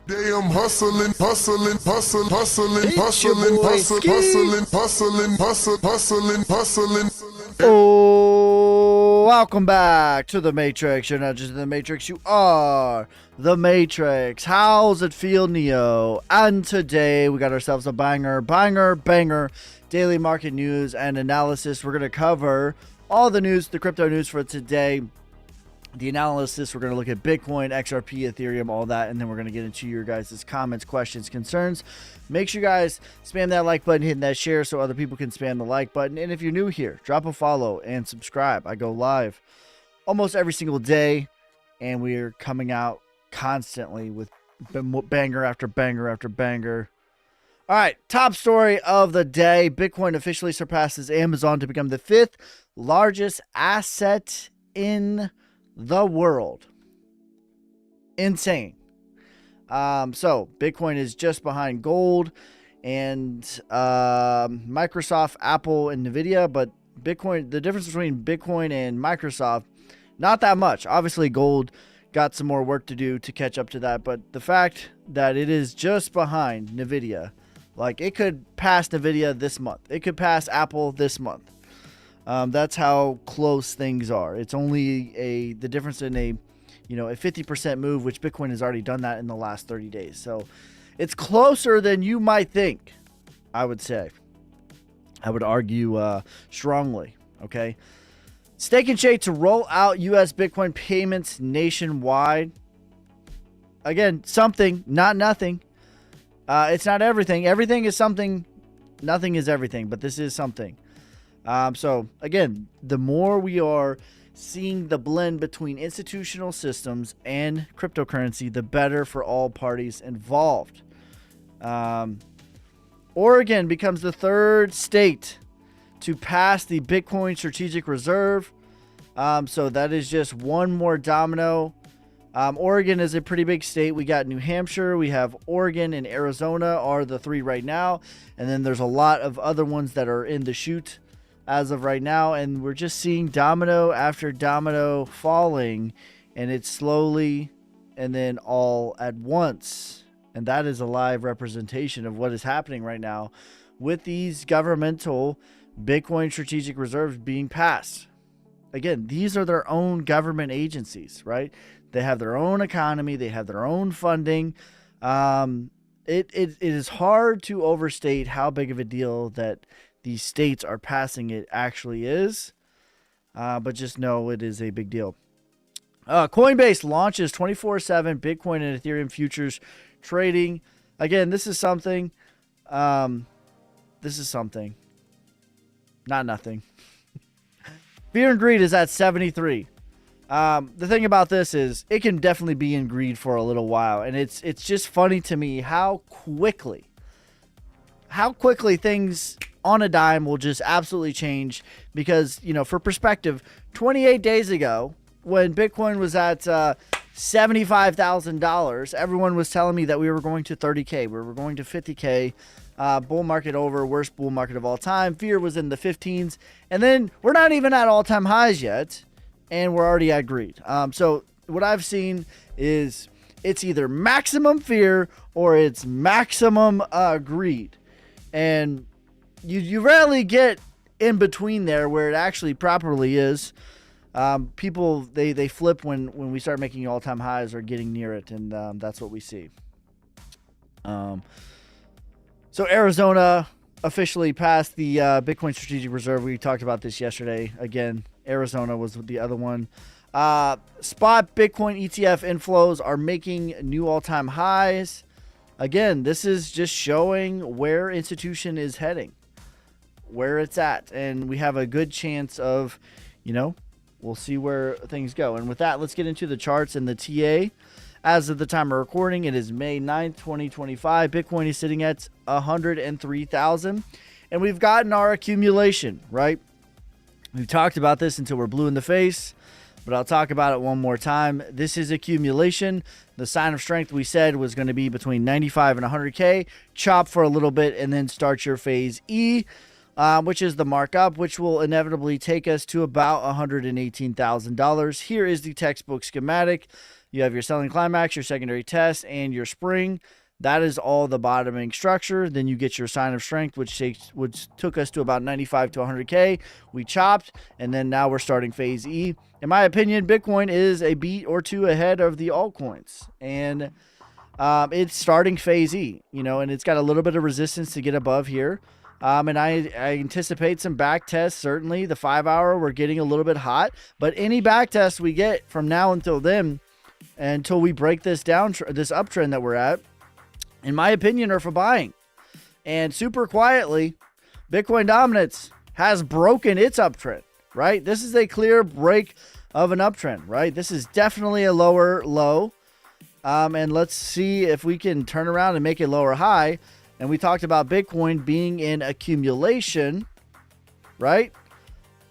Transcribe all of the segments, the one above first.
Day I'm hustling, hustling, hustling, hustling, It's your hustling, boy, hustling, Ski. hustling, hustling, hustling, hustling. Oh, welcome back to the Matrix. You're not just in the Matrix, you are the Matrix. How's it feel, Neo? And today we got ourselves a banger daily market news and analysis. We're going to cover all the news, the crypto news for today. The analysis, we're going to look at Bitcoin, XRP, Ethereum, all that, and then we're going to get into your guys' comments, questions, concerns. Make sure you guys spam that like button, hitting that share so other people can spam the like button. And if you're new here, drop a follow and subscribe. I go live almost every single day, and we're coming out constantly with banger after banger after banger. All right, top story of the day. Bitcoin officially surpasses Amazon to become the 5th largest asset in the world. Insane. So Bitcoin is just behind gold and Microsoft, Apple, and Nvidia, but Bitcoin, the difference between Bitcoin and Microsoft, not that much. Obviously gold got some more work to do to catch up to that, but the fact that it is just behind Nvidia, like it could pass Nvidia this month, it could pass Apple this month. That's how close things are. It's only the difference in a 50% move, which Bitcoin has already done that in the last 30 days. So it's closer than you might think, I would say. I would argue strongly, okay? Stake and Shake to roll out U.S. Bitcoin payments nationwide. Again, something, not nothing. It's not everything. Everything is something. Nothing is everything, but this is something. So again, the more we are seeing the blend between institutional systems and cryptocurrency, the better for all parties involved. Oregon becomes the 3rd state to pass the Bitcoin Strategic Reserve. So that is just one more domino. Oregon is a pretty big state. We got New Hampshire, we have Oregon, and Arizona are the 3 right now. And then there's a lot of other ones that are in the chute as of right now, and we're just seeing domino after domino falling, and it's slowly and then all at once. And that is a live representation of what is happening right now with these governmental Bitcoin strategic reserves being passed. Again, these are their own government agencies, right? They have their own economy, they have their own funding. It is hard to overstate how big of a deal that these states are passing it actually is, but just know it is a big deal. Coinbase launches 24/7 Bitcoin and Ethereum futures trading. Again, this is something. This is something. Not nothing. Fear and greed is at 73. The thing about this is it can definitely be in greed for a little while, and it's just funny to me how quickly things on a dime will just absolutely change. Because, for perspective, 28 days ago when Bitcoin was at $75,000, everyone was telling me that we were going to 30K, we were going to 50K, bull market over, worst bull market of all time. Fear was in the 15s, and then we're not even at all-time highs yet, and we're already at greed. So what I've seen is it's either maximum fear or it's maximum greed. And you rarely get in between there where it actually properly is. People, they flip when we start making all-time highs or getting near it, and that's what we see. So Arizona officially passed the Bitcoin Strategic Reserve. We talked about this yesterday. Again, Arizona was the other one. Spot Bitcoin ETF inflows are making new all-time highs. Again, this is just showing where institution is heading, where it's at, and we have a good chance of, we'll see where things go. And with that, let's get into the charts and the TA. As of the time of recording, it is May 9th, 2025. Bitcoin is sitting at 103,000, and we've gotten our accumulation, right? We've talked about this until we're blue in the face, but I'll talk about it one more time. This is accumulation. The sign of strength we said was going to be between 95 and 100K. Chop for a little bit and then start your phase E, which is the markup, which will inevitably take us to about $118,000. Here is the textbook schematic. You have your selling climax, your secondary test, and your spring. That is all the bottoming structure. Then you get your sign of strength, which took us to about 95 to 100K. We chopped, and then now we're starting phase E. In my opinion, Bitcoin is a beat or two ahead of the altcoins, and it's starting phase E, and it's got a little bit of resistance to get above here. And I anticipate some back tests. Certainly the 5 hour, we're getting a little bit hot, but any back test we get from now until then, until we break this uptrend that we're at, in my opinion, are for buying. And super quietly, Bitcoin Dominance has broken its uptrend, right? This is a clear break of an uptrend, right? This is definitely a lower low. And let's see if we can turn around and make a lower high. And we talked about Bitcoin being in accumulation, right?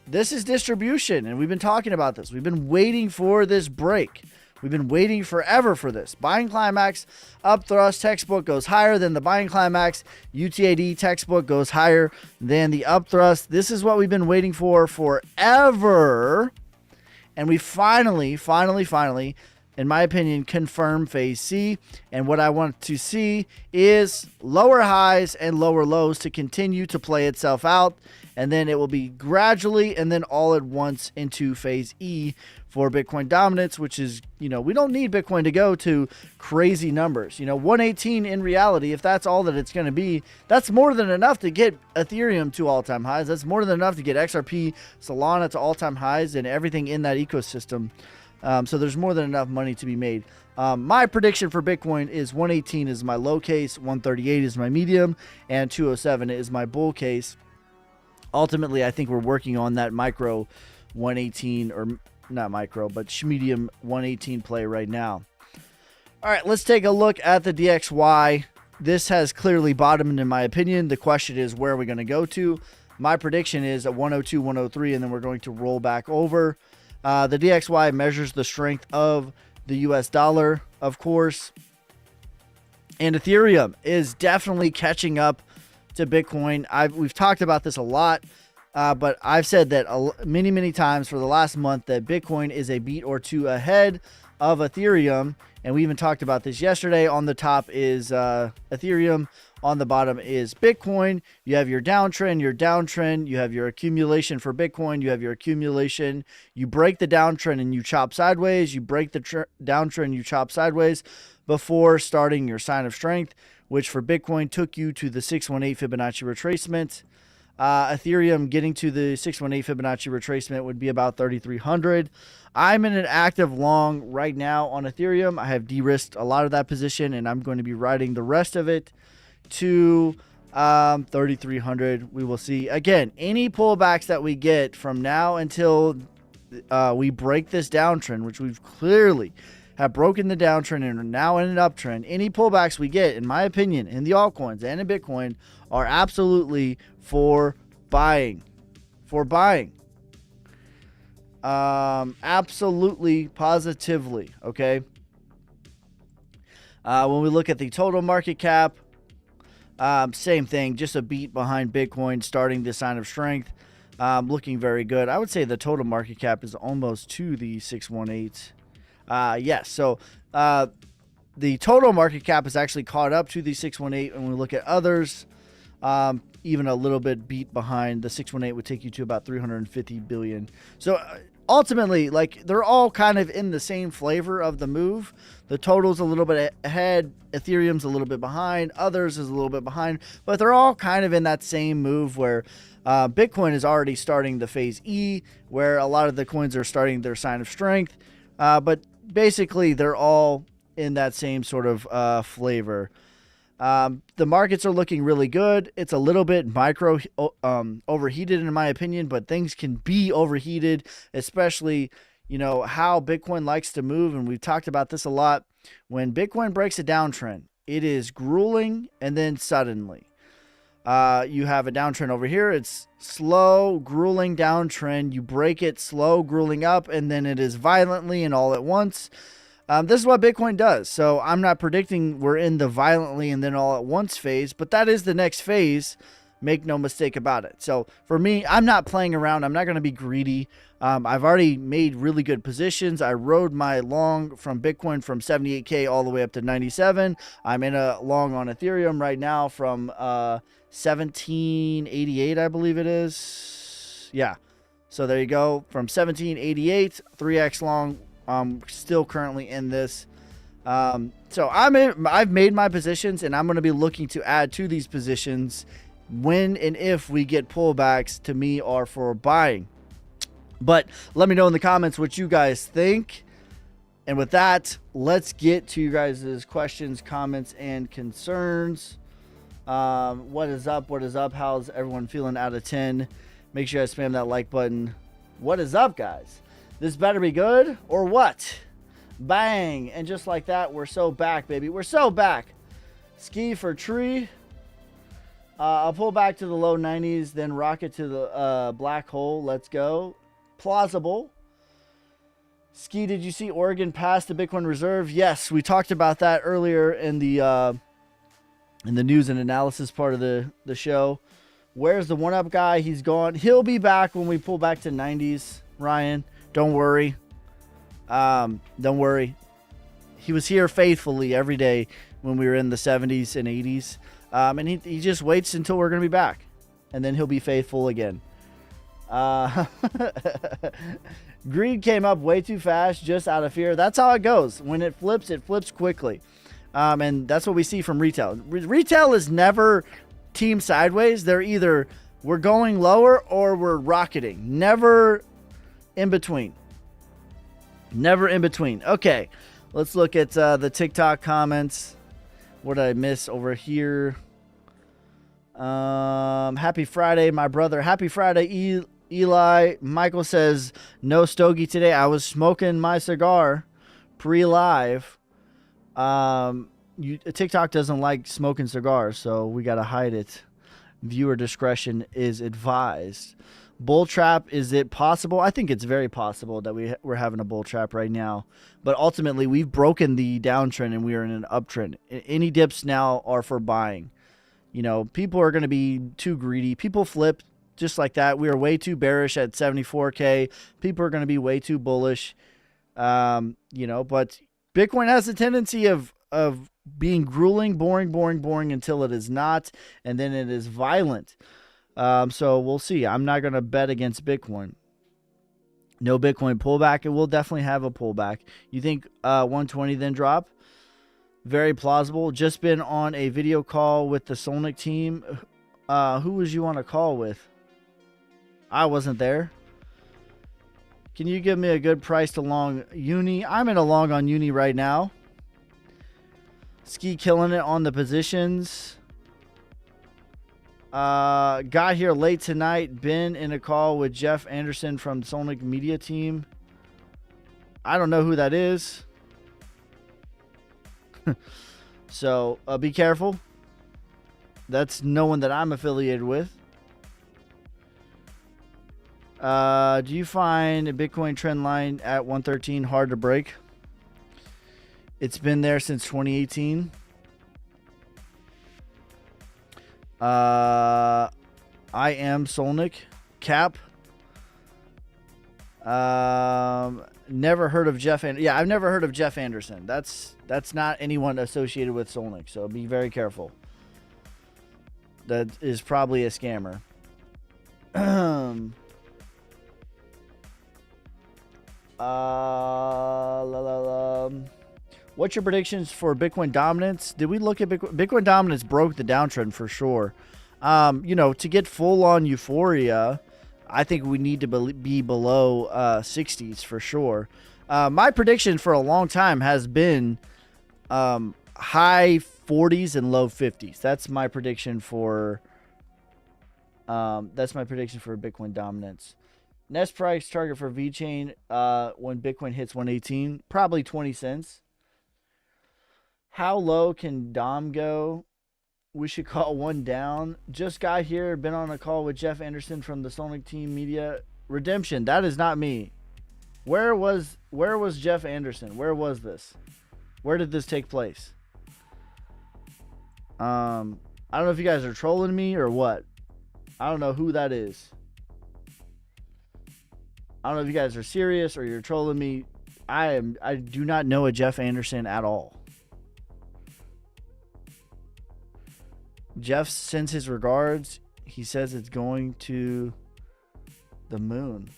This is distribution, and we've been talking about this. We've been waiting for this break. We've been waiting forever for this. Buying climax, up thrust, textbook goes higher than the buying climax. UTAD textbook goes higher than the up thrust. This is what we've been waiting for forever. And we finally, in my opinion, confirm phase C. And what I want to see is lower highs and lower lows to continue to play itself out. And then it will be gradually and then all at once into phase E for Bitcoin Dominance, which is, we don't need Bitcoin to go to crazy numbers. 118 in reality, if that's all that it's going to be, that's more than enough to get Ethereum to all-time highs. That's more than enough to get XRP, Solana to all-time highs, and everything in that ecosystem. So there's more than enough money to be made. My prediction for Bitcoin is 118 is my low case, 138 is my medium, and 207 is my bull case. Ultimately, I think we're working on that micro 118, or not micro, but medium 118 play right now. All right, let's take a look at the DXY. This has clearly bottomed, in my opinion. The question is, where are we going to go to? My prediction is at 102, 103, and then we're going to roll back over. The DXY measures the strength of the US dollar, of course. And Ethereum is definitely catching up to Bitcoin. We've talked about this a lot, but I've said that many times for the last month that Bitcoin is a beat or two ahead of Ethereum. And we even talked about this yesterday. On the top is Ethereum. On the bottom is Bitcoin. You have your downtrend, you have your accumulation for Bitcoin, you have your accumulation. You break the downtrend and you chop sideways. You break the downtrend, you chop sideways before starting your sign of strength, which for Bitcoin took you to the 618 Fibonacci retracement. Ethereum getting to the 618 Fibonacci retracement would be about 3,300. I'm in an active long right now on Ethereum. I have de-risked a lot of that position, and I'm going to be riding the rest of it to 3,300. We will see. Again, any pullbacks that we get from now until we break this downtrend, which we've clearly have broken the downtrend and are now in an uptrend. Any pullbacks we get, in my opinion, in the altcoins and in Bitcoin are absolutely for buying. Absolutely, positively, okay? When we look at the total market cap, same thing, just a beat behind Bitcoin starting the sign of strength. Looking very good. I would say the total market cap is almost to the 618. Yes, so the total market cap is actually caught up to the 618. When we look at others, even a little bit beat behind. The 618 would take you to about 350 billion. So ultimately, like, they're all kind of in the same flavor of the move. The total's a little bit ahead, Ethereum's a little bit behind, others is a little bit behind, but they're all kind of in that same move where Bitcoin is already starting the phase E, where a lot of the coins are starting their sign of strength. But basically, they're all in that same sort of flavor. The markets are looking really good. It's a little bit overheated in my opinion, but things can be overheated, especially, how Bitcoin likes to move. And we've talked about this a lot. When Bitcoin breaks a downtrend, it is grueling, and then suddenly you have a downtrend over here. It's slow, grueling downtrend. You break it, slow, grueling up, and then it is violently and all at once. This is what Bitcoin does. So I'm not predicting we're in the violently and then all at once phase, but that is the next phase. Make no mistake about it. So for me, I'm not playing around. I'm not going to be greedy. I've already made really good positions. I rode my long from Bitcoin from 78K all the way up to 97. I'm in a long on Ethereum right now from 1788, I believe it is. Yeah. So there you go. From 1788, 3x long. I'm still currently in this. So I've made my positions, and I'm going to be looking to add to these positions when and if we get pullbacks to me or for buying. But let me know in the comments what you guys think. And with that, let's get to you guys' questions, comments, and concerns. What is up? What is up? How's everyone feeling out of 10? Make sure you guys spam that like button. What is up, guys? This better be good or what? Bang. And just like that, we're so back, baby. We're so back. Ski for tree. I'll pull back to the low 90s, then rocket to the black hole. Let's go. Plausible. Ski, did you see Oregon pass the Bitcoin reserve? Yes, we talked about that earlier in the news and analysis part of the show. Where's the one-up guy? He's gone. He'll be back when we pull back to 90s, Ryan. Don't worry. Don't worry. He was here faithfully every day when we were in the 70s and 80s. And he just waits until we're going to be back. And then he'll be faithful again. Greed came up way too fast, just out of fear. That's how it goes. When it flips quickly. And that's what we see from retail. Retail is never team sideways. They're either we're going lower or we're rocketing. Never in between. Never in between. Okay, let's look at the TikTok comments. What did I miss over here? Happy Friday, my brother. Happy Friday, Eli. Michael says, no stogie today. I was smoking my cigar pre-live. TikTok doesn't like smoking cigars, so we got to hide it. Viewer discretion is advised. Bull trap, is it possible? I think it's very possible that we're having a bull trap right now. But ultimately, we've broken the downtrend and we are in an uptrend. Any dips now are for buying. You know, people are going to be too greedy. People flip just like that. We are way too bearish at 74K. People are going to be way too bullish. But Bitcoin has a tendency of being grueling, boring until it is not, and then it is violent. So we'll see. I'm not going to bet against Bitcoin. No Bitcoin pullback. It will definitely have a pullback. You think 120 then drop? Very plausible. Just been on a video call with the Solnick team. Who was you on a call with? I wasn't there. Can you give me a good price to long Uni? I'm in a long on Uni right now. Ski killing it on the positions. Got here late tonight. Been in a call with Jeff Anderson from Solnick Media Team. I don't know who that is. So be careful. That's no one that I'm affiliated with. Do you find a Bitcoin trend line at 113 hard to break? It's been there since 2018. I am Solnick. Cap. Never heard of Jeff. Yeah, I've never heard of Jeff Anderson. That's not anyone associated with Solnick. So be very careful. That is probably a scammer. What's your predictions for Bitcoin dominance? Did we look at Bitcoin dominance? Broke the downtrend for sure. To get full on euphoria, I think we need to be below 60s for sure. My prediction for a long time has been high 40s and low 50s. That's my prediction for Bitcoin dominance. Next price target for VeChain when Bitcoin hits 118, probably 20 cents. How low can Dom go? We should call one down. Just got here. Been on a call with Jeff Anderson from the Solnick Team Media. Redemption. That is not me. Where was Jeff Anderson? Where was this? Where did this take place? I don't know if you guys are trolling me or what. I don't know who that is. I don't know if you guys are serious or you're trolling me. I do not know a Jeff Anderson at all. Jeff sends his regards. He says it's going to the moon.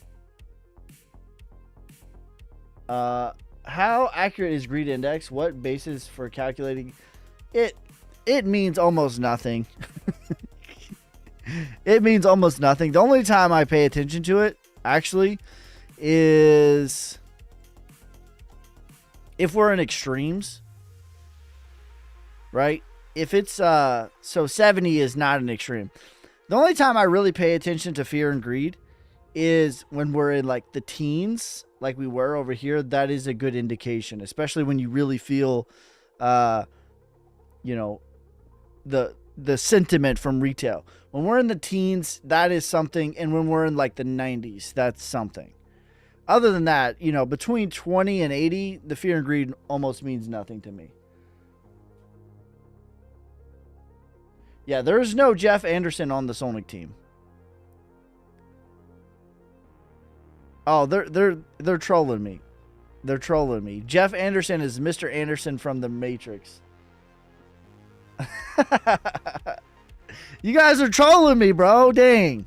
How accurate is greed index? What basis for calculating it? It means almost nothing. It means almost nothing. The only time I pay attention to it, actually, is if we're in extremes, right? If it's so 70 is not an extreme. The only time I really pay attention to fear and greed is when we're in like the teens, like we were over here. That is a good indication, especially when you really feel you know, the sentiment from retail. When we're in the teens, that is something, and when we're in like the 90s, that's something. Other than that, you know, between 20 and 80, the fear and greed almost means nothing to me. Yeah, there's no Jeff Anderson on the Sonic team. Oh, they're trolling me. They're trolling me. Jeff Anderson is Mr. Anderson from the Matrix. You guys are trolling me, bro. Dang.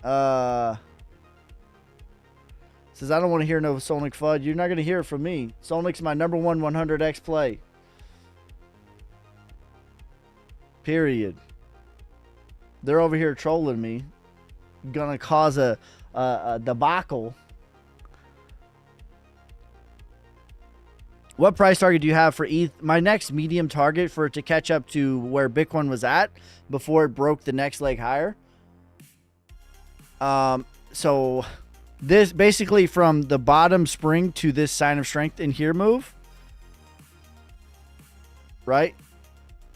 Says I don't want to hear no Sonic FUD. You're not going to hear it from me. Sonic's my number one 100x play. Period. They're over here trolling me. Gonna cause a debacle. What price target do you have for ETH? My next medium target for it to catch up to where Bitcoin was at before it broke the next leg higher. So this basically from the bottom spring to this sign of strength in here move, right?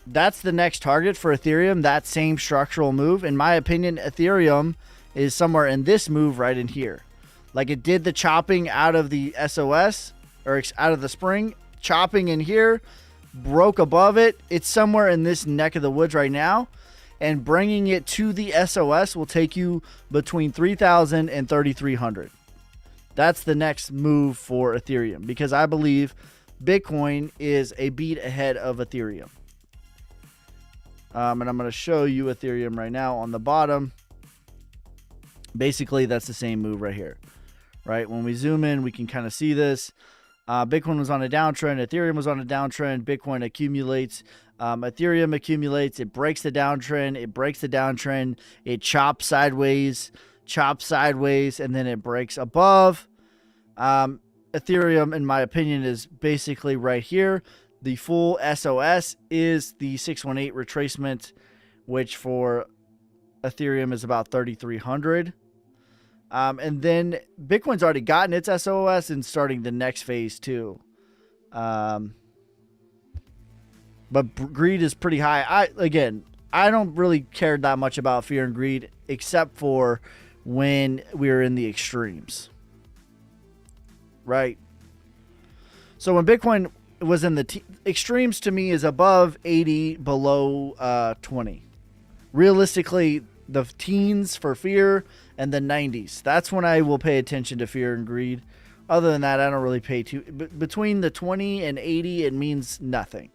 That's the next target for Ethereum, that same structural move. In my opinion, Ethereum is somewhere in this move right in here. Like it did the chopping out of the SOS, or out of the spring, chopping in here, broke above it. It's somewhere in this neck of the woods right now. And bringing it to the SOS will take you between 3,000 and 3,300. That's the next move for Ethereum, because I believe Bitcoin is a beat ahead of Ethereum. And I'm going to show you Ethereum right now on the bottom. Basically, that's the same move right here, right? When we zoom in, we can kind of see this. Bitcoin was on a downtrend. Ethereum was on a downtrend. Bitcoin accumulates. Ethereum accumulates. It breaks the downtrend. It breaks the downtrend. It chops sideways, and then it breaks above. Ethereum, in my opinion, is basically right here. The full SOS is the 618 retracement, which for Ethereum is about 3,300. And then Bitcoin's already gotten its SOS and starting the next phase too. But greed is pretty high. I don't really care that much about fear and greed, except for when we're in the extremes. Right? So when Bitcoin was in the extremes, to me is above 80, below 20. Realistically, the teens for fear and the 90s. That's when I will pay attention to fear and greed. Other than that, I don't really pay too. Between the 20 and 80, it means nothing.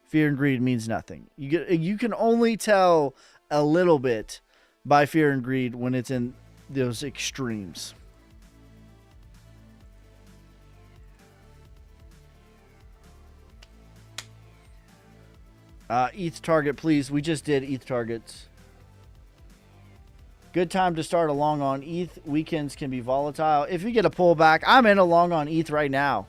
Fear and greed means nothing. You can only tell a little bit by fear and greed when it's in those extremes. ETH target, please. We just did ETH targets. Good time to start a long on ETH. Weekends can be volatile. If you get a pullback, I'm in a long on ETH right now.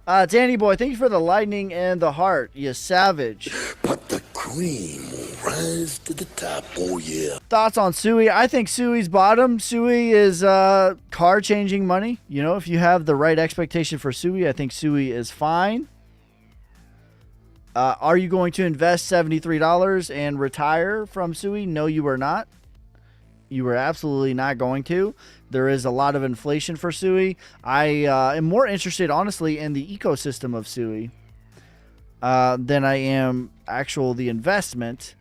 Danny boy, thank you for the lightning and the heart. You savage. But the cream will rise to the top. Oh, yeah. Thoughts on Sui? I think Sui's bottom. Sui is car changing money. You know, if you have the right expectation for Sui, I think Sui is fine. Are you going to invest $73 and retire from Sui? No, you are not. You are absolutely not going to. There is a lot of inflation for Sui. I am more interested, honestly, in the ecosystem of Sui than I am the investment.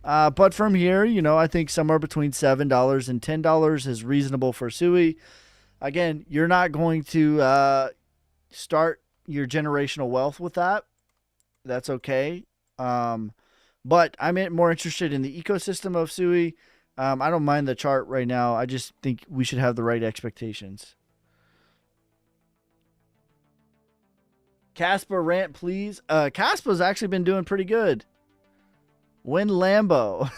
But from here, you know, I think somewhere between $7 and $10 is reasonable for SUI. Again, you're not going to start your generational wealth with that. That's okay. But I'm more interested in the ecosystem of SUI. I don't mind the chart right now. I just think we should have the right expectations. Casper rant, please. Casper's actually been doing pretty good. Win Lambo.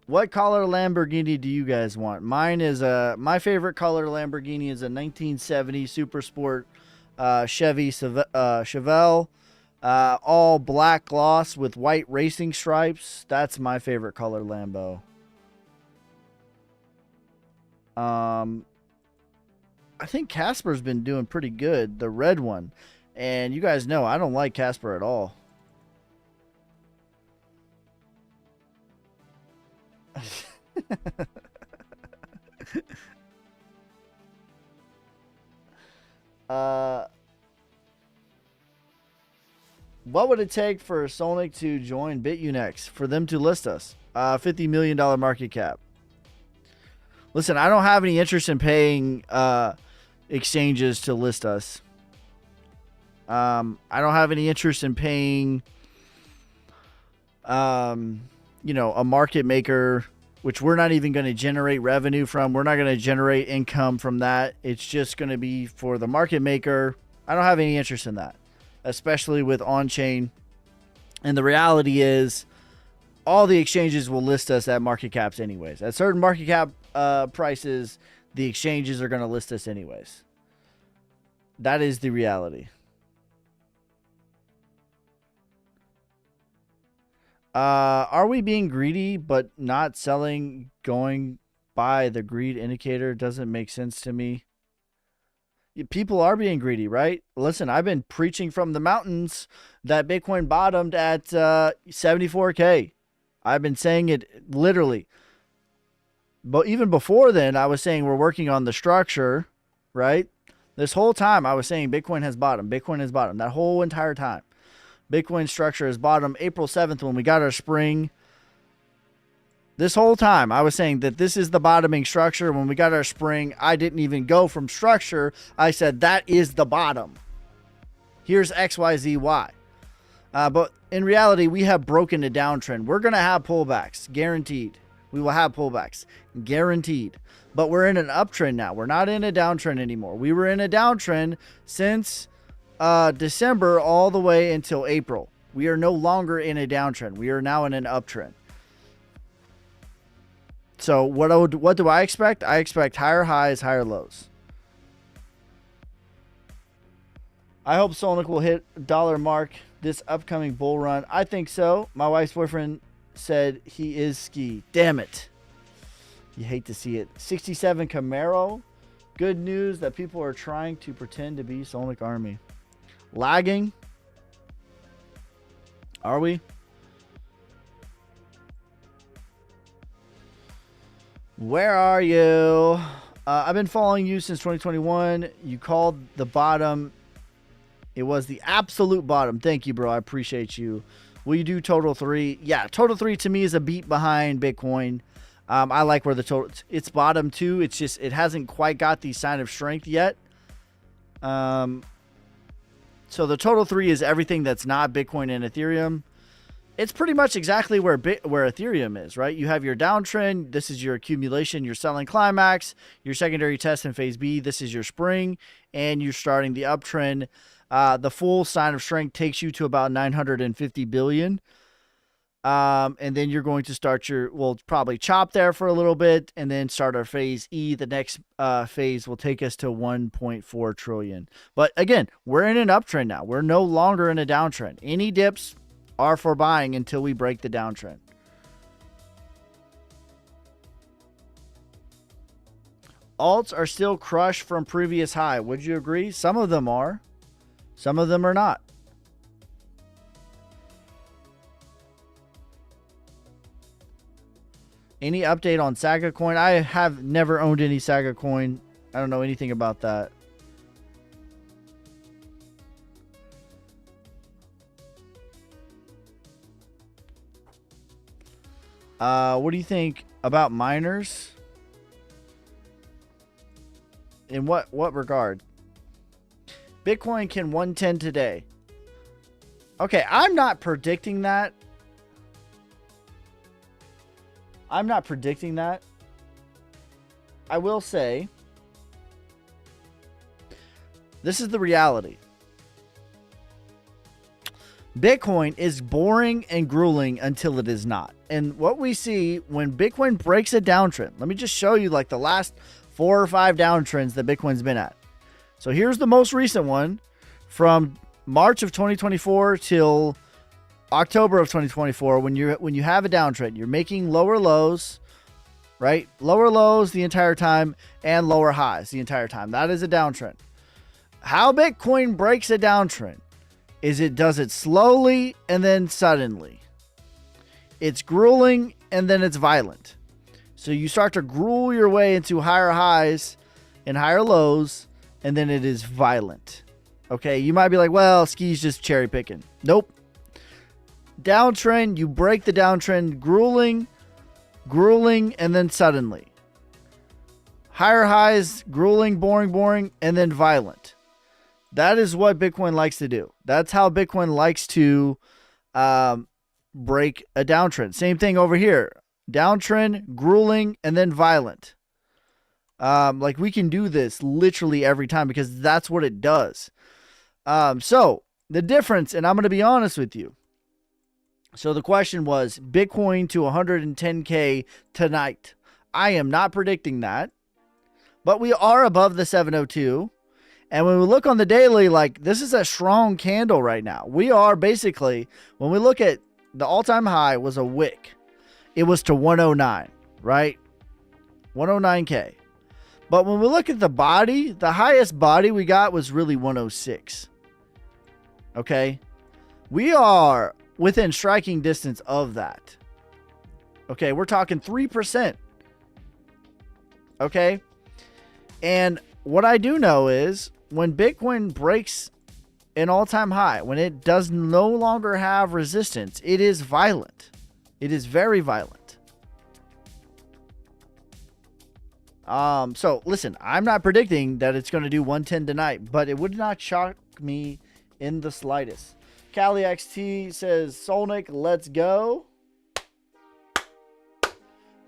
What color Lamborghini do you guys want? Mine is my favorite color Lamborghini is a 1970 Super Sport Chevy Chevelle. All black gloss with white racing stripes. That's my favorite color Lambo. I think Casper's been doing pretty good, the red one. And you guys know I don't like Casper at all. What would it take for Sonic to join BitUnex for them to list us? $50 million market cap. Listen, I don't have any interest in paying exchanges to list us. I don't have any interest in paying, you know, a market maker, which we're not even going to generate revenue from. We're not going to generate income from that. It's just going to be for the market maker. I don't have any interest in that, especially with on-chain. And the reality is all the exchanges will list us at market caps anyways. At certain market cap prices, the exchanges are going to list us anyways. That is the reality. Are we being greedy but not selling, going by the greed indicator? Doesn't make sense to me. People are being greedy, right? Listen, I've been preaching from the mountains that Bitcoin bottomed at 74K. I've been saying it literally. But even before then, I was saying we're working on the structure, right? This whole time I was saying Bitcoin has bottomed. Bitcoin has bottomed. That whole entire time. Bitcoin structure has bottomed April 7th when we got our spring. This whole time I was saying that this is the bottoming structure. When we got our spring, I didn't even go from structure. I said that is the bottom. Here's X, Y, Z, Y. But in reality, we have broken a downtrend. We're going to have pullbacks, guaranteed. We will have pullbacks, guaranteed. But we're in an uptrend now. We're not in a downtrend anymore. We were in a downtrend since December all the way until April. We are no longer in a downtrend. We are now in an uptrend. So what do I expect? I expect higher highs, higher lows. I hope Solnick will hit dollar mark this upcoming bull run. I think so. My wife's boyfriend said he is ski. Damn it. You hate to see it. 67 Camaro. Good news that people are trying to pretend to be Solnick Army. Lagging. Are we? Where are you? I've been following you since 2021. You called the bottom. It was the absolute bottom. Thank you, bro. I appreciate you. Will you do total 3? Yeah, total 3 to me is a beat behind Bitcoin. I like where the total, it's bottom too. It's just, it hasn't quite got the sign of strength yet. So the total 3 is everything that's not Bitcoin and Ethereum. It's pretty much exactly where Ethereum is, right? You have your downtrend. This is your accumulation. You're selling climax. Your secondary test in phase B. This is your spring. And you're starting the uptrend. The full sign of strength takes you to about 950 billion. And then you're going to start we'll probably chop there for a little bit and then start our phase E. The next phase will take us to 1.4 trillion. But again, we're in an uptrend now. We're no longer in a downtrend. Any dips are for buying until we break the downtrend. Alts are still crushed from previous high. Would you agree? Some of them are. Some of them are not. Any update on Saga Coin? I have never owned any Saga Coin. I don't know anything about that. What do you think about miners? In what regard? Bitcoin can 110 today. Okay, I'm not predicting that. I'm not predicting that. I will say, this is the reality. Bitcoin is boring and grueling until it is not. And what we see when Bitcoin breaks a downtrend, let me just show you like the last 4 or 5 downtrends that Bitcoin's been at. So here's the most recent one from March of 2024 till October of 2024. When you have a downtrend, you're making lower lows, right? Lower lows the entire time and lower highs the entire time. That is a downtrend. How Bitcoin breaks a downtrend is it does it slowly and then suddenly. It's grueling and then it's violent. So you start to gruel your way into higher highs and higher lows, and then it is violent. Okay, you might be like, well, Ski's just cherry picking. Nope. Downtrend, you break the downtrend, grueling, and then suddenly. Higher highs, grueling, boring, and then violent. That is what Bitcoin likes to do. That's how Bitcoin likes to break a downtrend. Same thing over here. Downtrend, grueling, and then violent. Like we can do this literally every time because that's what it does. So the difference, and I'm going to be honest with you. So the question was Bitcoin to 110K tonight. I am not predicting that, but we are above the 702. And when we look on the daily, like this is a strong candle right now. We are basically, when we look at the all-time high was a wick. It was to 109, right? 109K. But when we look at the body, the highest body we got was really 106. Okay? We are within striking distance of that. Okay, we're talking 3%. Okay? And what I do know is when Bitcoin breaks an all-time high, when it does no longer have resistance, it is violent. It is very violent. So listen, I'm not predicting that it's going to do 110 tonight, but it would not shock me in the slightest. Cali XT says, Solnick, let's go.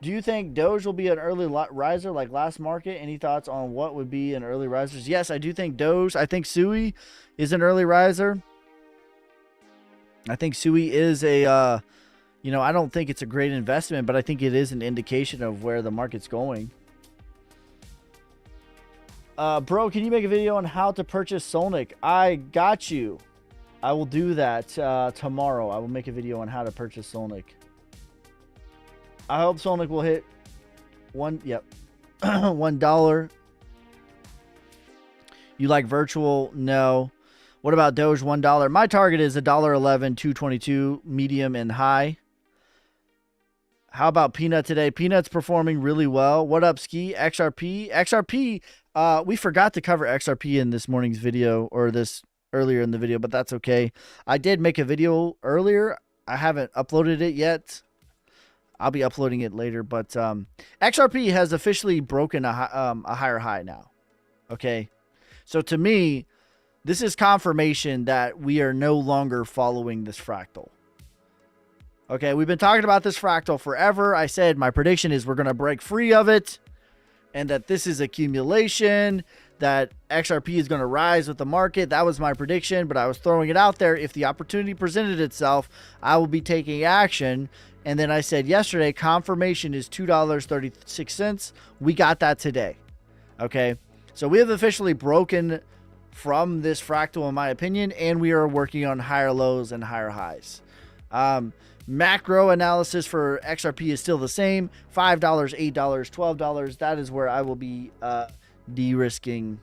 Do you think Doge will be an early riser like last market? Any thoughts on what would be an early riser? Yes, I do think Doge. I think Sui is an early riser. I think Sui is a, I don't think it's a great investment, but I think it is an indication of where the market's going. Bro, can you make a video on how to purchase Solnick? I got you. I will do that tomorrow. I will make a video on how to purchase Solnick. I hope Solnick will hit $1. You like virtual? No. What about Doge? $1. My target is $1.11, 222, medium and high. How about Peanut today? Peanut's performing really well. What up, Ski? XRP? XRP, we forgot to cover XRP in this morning's video, or this earlier in the video, but that's okay. I did make a video earlier. I haven't uploaded it yet. I'll be uploading it later, but XRP has officially broken a higher high now. Okay, so to me, this is confirmation that we are no longer following this fractal. Okay, we've been talking about this fractal forever. I said my prediction is we're going to break free of it, and that this is accumulation, that XRP is going to rise with the market. That was my prediction, but I was throwing it out there. If the opportunity presented itself, I will be taking action. And then I said yesterday, confirmation is $2.36. We got that today. Okay, so we have officially broken from this fractal, in my opinion, and we are working on higher lows and higher highs. Macro analysis for XRP is still the same. $5, $8, $12. That is where I will be de-risking.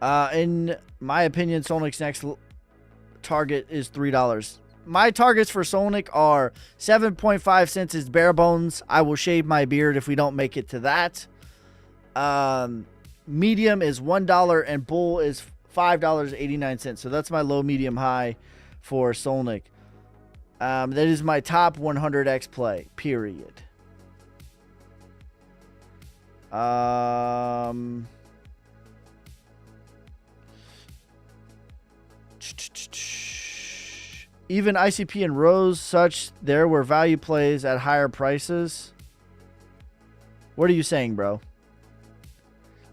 In my opinion, Solnick's next target is $3. My targets for Solnick are 7.5 cents is bare bones. I will shave my beard if we don't make it to that. Medium is $1 and bull is $5.89. So that's my low, medium, high for Solnick. That is my top 100x play, period. Even ICP and Rose, such there were value plays at higher prices. What are you saying, bro?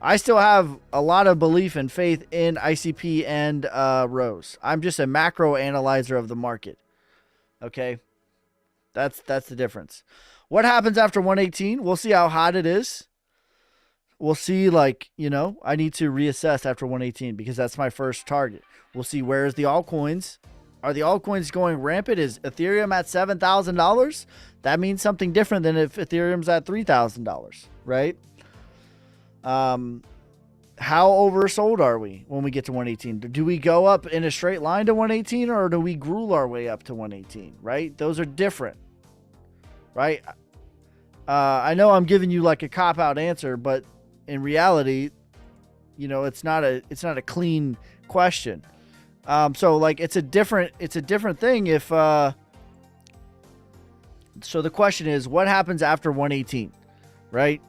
I still have a lot of belief and faith in ICP and Rose. I'm just a macro analyzer of the market. Okay, that's the difference. What happens after 118? We'll see how hot it is. We'll see, like, you know, I need to reassess after 118 because that's my first target. We'll see where's the altcoins. Are the altcoins going rampant? Is Ethereum at $7,000? That means something different than if Ethereum's at $3,000, right? How oversold are we when we get to 118? Do we go up in a straight line to 118 or do we gruel our way up to 118, right? Those are different, right? I know I'm giving you like a cop-out answer, but in reality, you know, it's not a clean question. So like it's a different thing if so the question is what happens after 118, right?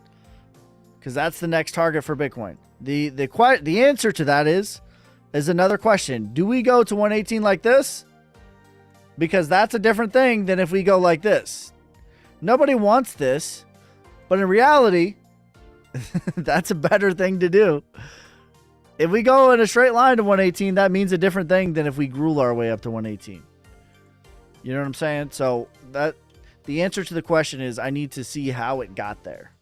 Because that's the next target for Bitcoin. The answer to that is another question. Do we go to 118 like this? Because that's a different thing than if we go like this. Nobody wants this, but in reality, that's a better thing to do. If we go in a straight line to 118, that means a different thing than if we gruel our way up to 118. You know what I'm saying? So that the answer to the question is I need to see how it got there.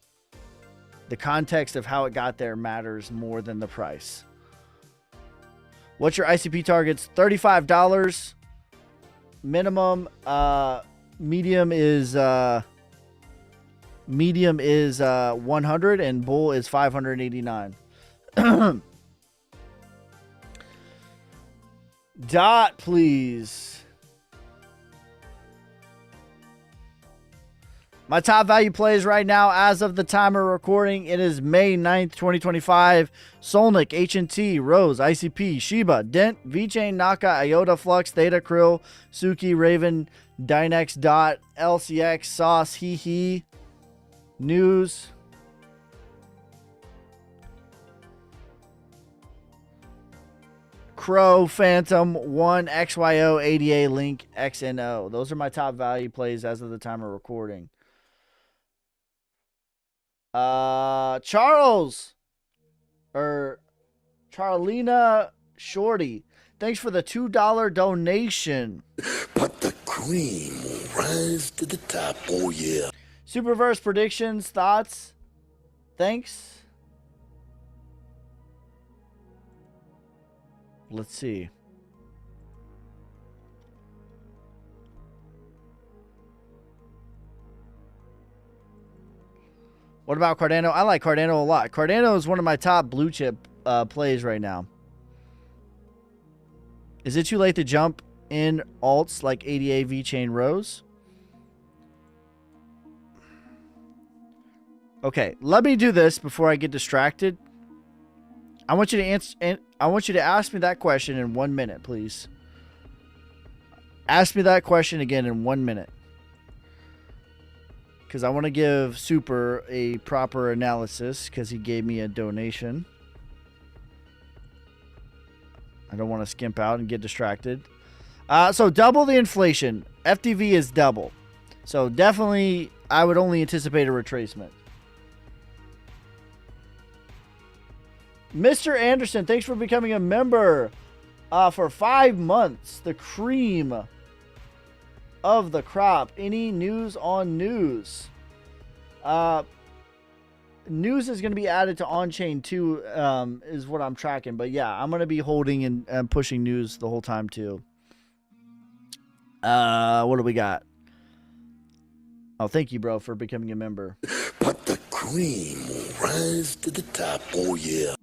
The context of how it got there matters more than the price. What's your ICP targets? $35 minimum. Medium is 100 and bull is 589. Dot, please. My top value plays right now as of the time of recording. It is May 9th, 2025. Solnic, HNT, Rose, ICP, Shiba, Dent, VeChain, Naka, IOTA, Flux, Theta, Krill, Suki, Raven, Dynex, Dot, LCX, Sauce, Hee, News. Crow, Phantom, 1, XYO, ADA, Link, XNO. Those are my top value plays as of the time of recording. Charles or Charlena Shorty, thanks for the $2 donation. But the cream will rise to the top. Oh yeah. Superverse predictions, thoughts. Thanks. Let's see. What about Cardano? I like Cardano a lot. Cardano is one of my top blue chip plays right now. Is it too late to jump in alts like ADA, VeChain, Rose? Okay, let me do this before I get distracted. I want you to answer. I want you to ask me that question in 1 minute, please. Ask me that question again in 1 minute. Because I want to give Super a proper analysis because he gave me a donation. I don't want to skimp out and get distracted. So double the inflation. FDV is double. So definitely I would only anticipate a retracement. Mr. Anderson, thanks for becoming a member for 5 months. The cream of the crop. Any news on news? News is going to be added to on-chain too, is what I'm tracking. But yeah, I'm going to be holding and pushing news the whole time too. What do we got? Oh, thank you, bro, for becoming a member. But the cream will rise to the top. Oh yeah.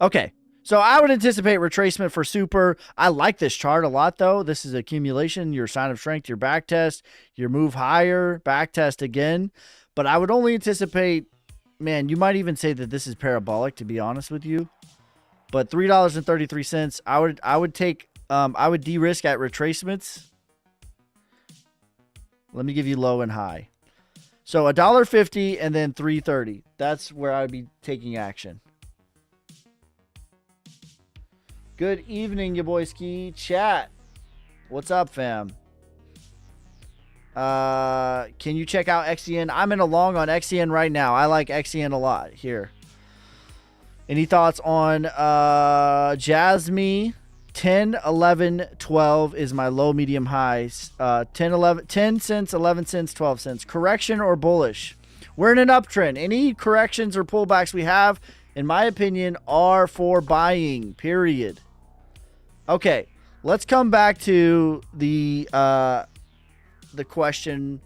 Okay. So I would anticipate retracement for Super. I like this chart a lot, though. This is accumulation, your sign of strength, your back test, your move higher, back test again. But I would only anticipate, man, you might even say that this is parabolic, to be honest with you. But $3.33, I would take, I would de-risk at retracements Let me give you low and high. So $1.50 and then $3.30. That's where I'd be taking action. Good evening, your boy Ski Chat. What's up, fam? Can you check out XCN? I'm in a long on XCN right now. I like XCN a lot here. Any thoughts on Jasmine? 10, 11, 12 is my low, medium, high. 10 cents, 11 cents, 12 cents. Correction or bullish? We're in an uptrend. Any corrections or pullbacks we have, in my opinion, are for buying, period. Okay, let's come back to the question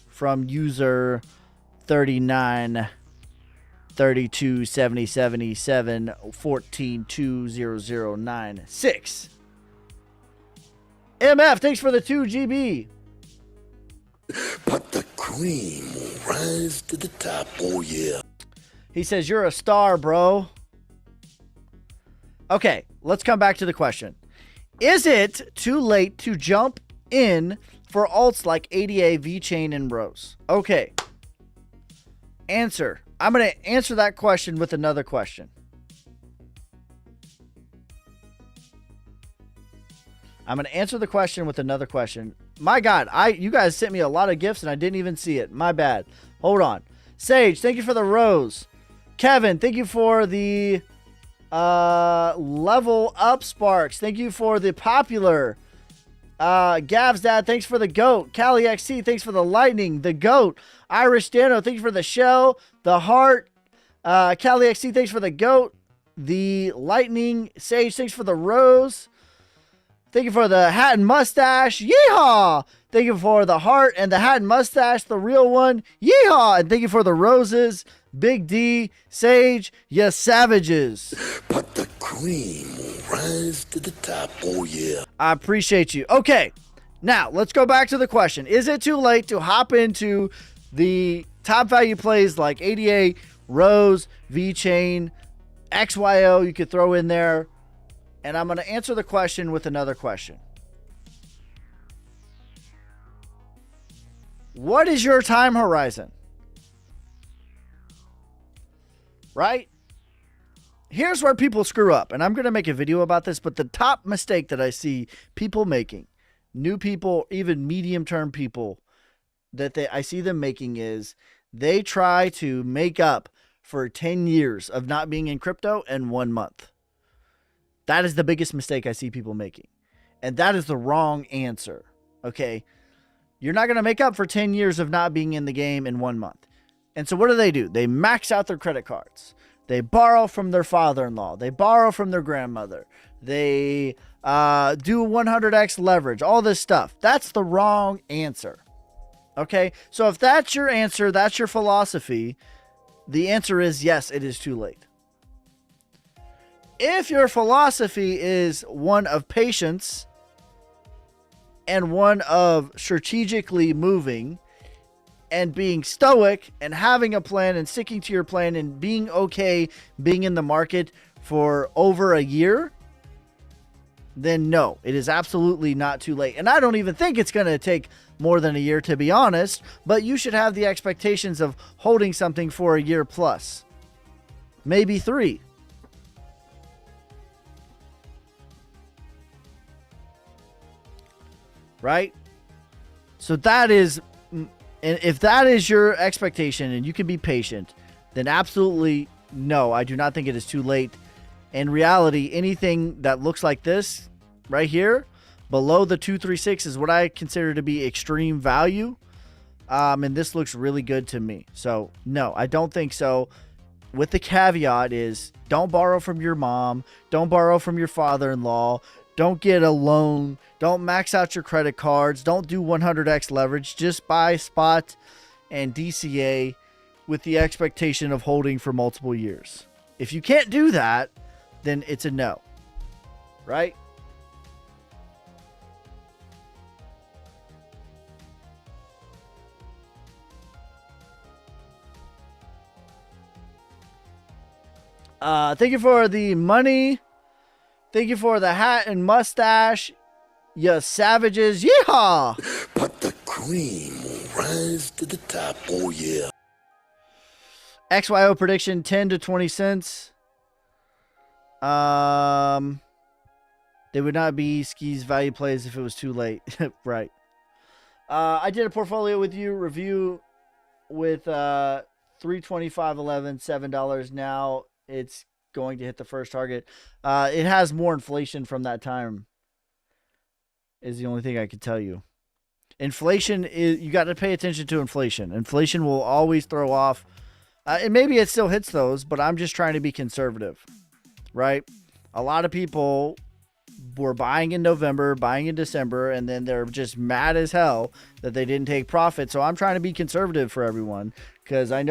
from user 39 32 70 77 14 20096. MF, thanks for the 2 GB. But the cream will rise to the top, oh yeah. He says, you're a star, bro. Okay, let's come back to the question. Is it too late to jump in for alts like ADA, VeChain, and Rose? Okay. Answer. I'm going to answer that question with another question. I'm going to answer the question with another question. My God, you guys sent me a lot of gifts and I didn't even see it. My bad. Hold on. Sage, thank you for the rose. Kevin, thank you for the level up sparks. Thank you for the popular. Gav's dad, thanks for the goat. Cali XC, thanks for the lightning. The goat. Irish Dano, thanks for the shell. The heart. Cali XC, thanks for the goat. The lightning. Sage, thanks for the rose. Thank you for the hat and mustache. Yeehaw! Thank you for the heart and the hat and mustache, the real one. Yeehaw! And thank you for the roses. Big D, Sage, you savages. But the cream will rise to the top, oh yeah. I appreciate you. Okay, now let's go back to the question. Is it too late to hop into the top value plays like ADA, Rose, VeChain, XYO you could throw in there? And I'm going to answer the question with another question. What is your time horizon? Right? Here's where people screw up. And I'm going to make a video about this. But the top mistake that I see people making, new people, even medium-term people, that I see them making is they try to make up for 10 years of not being in crypto in 1 month. That is the biggest mistake I see people making. And that is the wrong answer. Okay? You're not going to make up for 10 years of not being in the game in 1 month. And so what do? They max out their credit cards. They borrow from their father-in-law. They borrow from their grandmother. They do 100x leverage. All this stuff. That's the wrong answer. Okay? So if that's your answer, that's your philosophy, the answer is yes, it is too late. If your philosophy is one of patience and one of strategically moving and being stoic and having a plan and sticking to your plan and being okay being in the market for over a year, then no, it is absolutely not too late. And I don't even think it's going to take more than a year, to be honest, but you should have the expectations of holding something for a year plus, maybe 3. Right? So that is, and if that is your expectation and you can be patient, then absolutely no, I do not think it is too late. In reality, anything that looks like this right here, below the 236 is what I consider to be extreme value. And this looks really good to me. So no, I don't think so. With the caveat is don't borrow from your mom. Don't borrow from your father-in-law. Don't get a loan. Don't max out your credit cards. Don't do 100x leverage. Just buy spot and DCA with the expectation of holding for multiple years. If you can't do that, then it's a no. Right? Thank you for the money. Thank you for the hat and mustache. You savages. Yeehaw! But the cream will rise to the top. Oh, yeah. XYO prediction 10 to 20 cents. They would not be Ski's value plays if it was too late. Right. I did a portfolio with you review with 325.11, $7. Now it's going to hit the first target. It has more inflation from that time. Is the only thing I could tell you. Inflation is, you got to pay attention to inflation. Inflation will always throw off. And maybe it still hits those, but I'm just trying to be conservative, right? A lot of people were buying in November, buying in December, and then they're just mad as hell that they didn't take profit. So I'm trying to be conservative for everyone, because I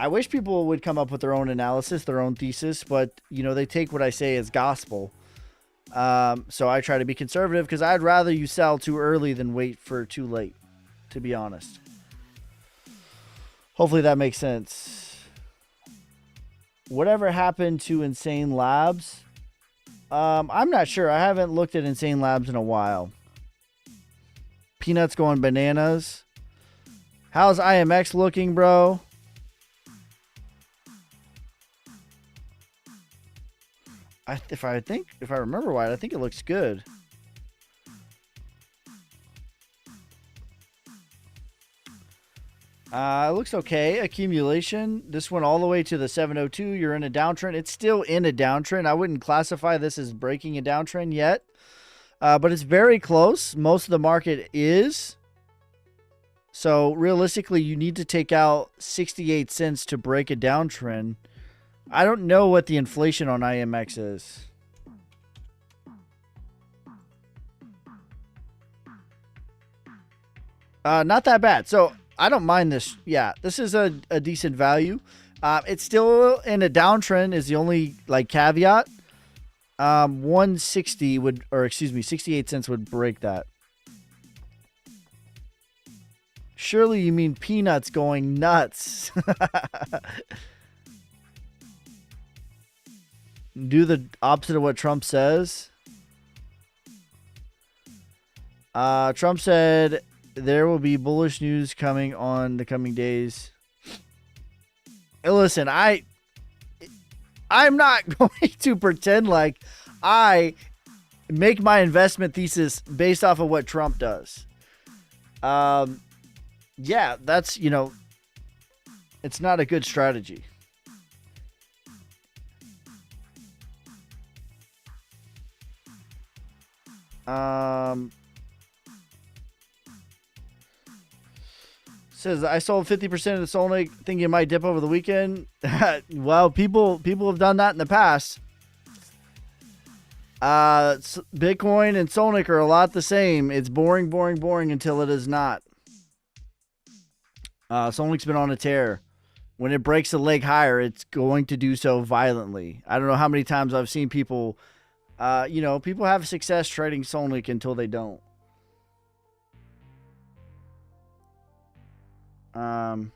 wish people would come up with their own analysis, their own thesis, but you know, they take what I say as gospel. So I try to be conservative because I'd rather you sell too early than wait for too late, to be honest. Hopefully that makes sense. Whatever happened to Insane Labs? I'm not sure. I haven't looked at Insane Labs in a while. Peanuts going bananas. How's IMX looking, bro? If I remember right, I think it looks good. It looks okay. Accumulation. This went all the way to the 702. You're in a downtrend. It's still in a downtrend. I wouldn't classify this as breaking a downtrend yet. But it's very close. Most of the market is. So realistically, you need to take out 68 cents to break a downtrend. I don't know what the inflation on IMX is. Not that bad. So I don't mind this. Yeah, this is a decent value. It's still in a downtrend is the only like caveat. 160 would, or excuse me, 68 cents would break that. Surely you mean Peanuts going nuts. Do the opposite of what Trump says. Trump said there will be bullish news coming on the coming days. Listen, I'm not going to pretend like I make my investment thesis based off of what Trump does. Yeah, that's, you know, it's not a good strategy. Says I sold 50% of the Solnic thinking it might dip over the weekend. Well, people have done that in the past. Bitcoin and Solnic are a lot the same. It's boring, boring, boring until it is not. Solnic's been on a tear. When it breaks a leg higher, it's going to do so violently. I don't know how many times I've seen people, people have success trading Solnic until they don't. Do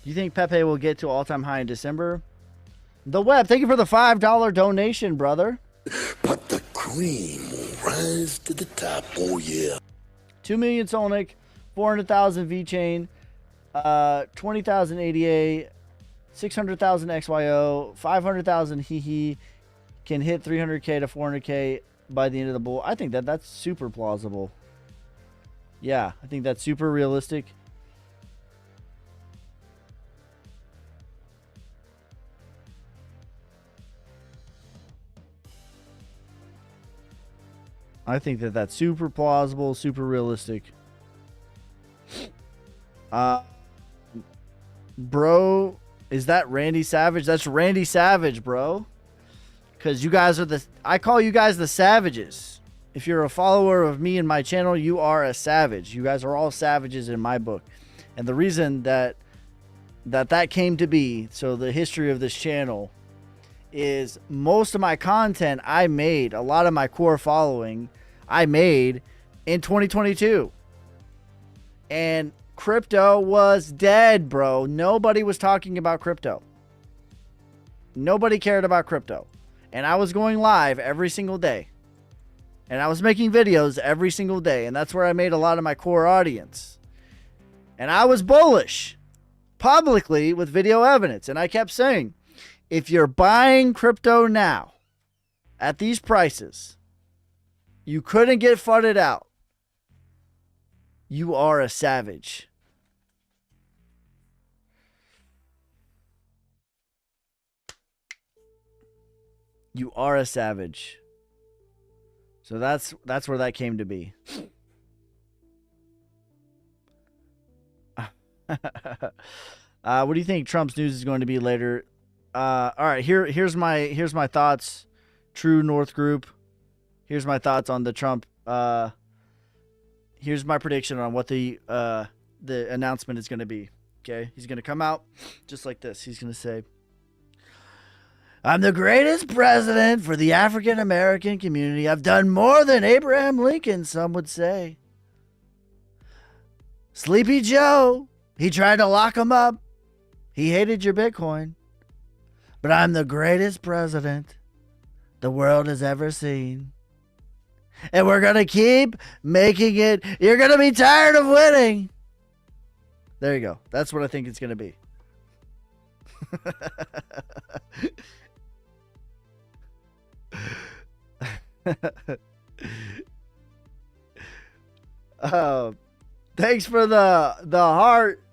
you think Pepe will get to all-time high in December? The Web, thank you for the $5 donation, brother. But the cream will rise to the top. Oh, yeah. 2 million Solnic, 400,000 VeChain, 20,000 ADA, 600,000 XYO, 500,000 Hehe. Can hit 300K to 400K by the end of the bull. I think that's super plausible. Yeah, I think that's super realistic. I think that's super plausible, super realistic. Bro, is that Randy Savage? That's Randy Savage, bro. Because you guys are I call you guys the savages. If you're a follower of me and my channel, you are a savage. You guys are all savages in my book. And the reason that came to be, so the history of this channel, is most of my content I made, a lot of my core following, I made in 2022. And crypto was dead, bro. Nobody was talking about crypto. Nobody cared about crypto. and I was going live every single day, and I was making videos every single day, and that's where I made a lot of my core audience, and I was bullish publicly with video evidence, and I kept saying, if you're buying crypto now at these prices, you couldn't get flooded out. You are a savage. You are a savage. So that's where that came to be. What do you think Trump's news is going to be later? All right, here's my thoughts. True North Group. Here's my thoughts on the Trump. Here's my prediction on what the announcement is going to be. Okay, he's going to come out just like this. He's going to say, I'm the greatest president for the African American community. I've done more than Abraham Lincoln, some would say. Sleepy Joe, he tried to lock him up. He hated your Bitcoin. But I'm the greatest president the world has ever seen. And we're going to keep making it. You're going to be tired of winning. There you go. That's what I think it's going to be. Thanks for the heart,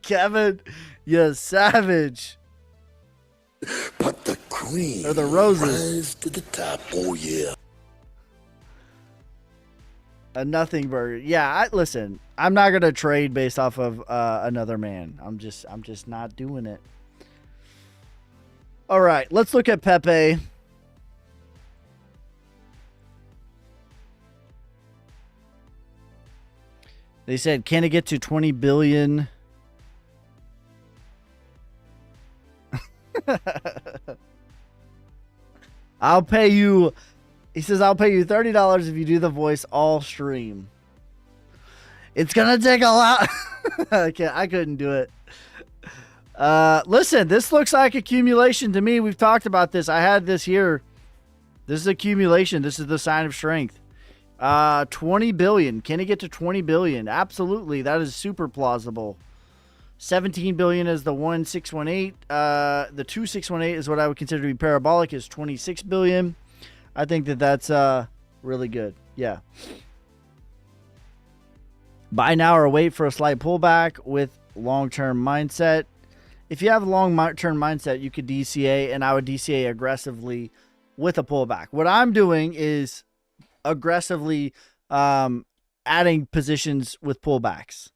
Kevin. You savage. But the cream Or the roses. rise to the top. Oh yeah. A nothing burger. Yeah, listen. I'm not gonna trade based off of another man. I'm just not doing it. All right, let's look at Pepe. They said, can it get to 20 billion? I'll pay you. He says, I'll pay you $30 if you do the voice all stream. It's going to take a lot. I couldn't do it. Listen, this looks like accumulation to me. We've talked about this. I had this here. This is accumulation. This is the sign of strength. 20 billion. Can it get to 20 billion? Absolutely. That is super plausible. 17 billion is the 1618. The 2618 is what I would consider to be parabolic, is 26 billion. I think that's really good. Yeah. Buy now or wait for a slight pullback with long-term mindset. If you have a long-term mindset, you could DCA, and I would DCA aggressively with a pullback. What I'm doing is aggressively adding positions with pullbacks.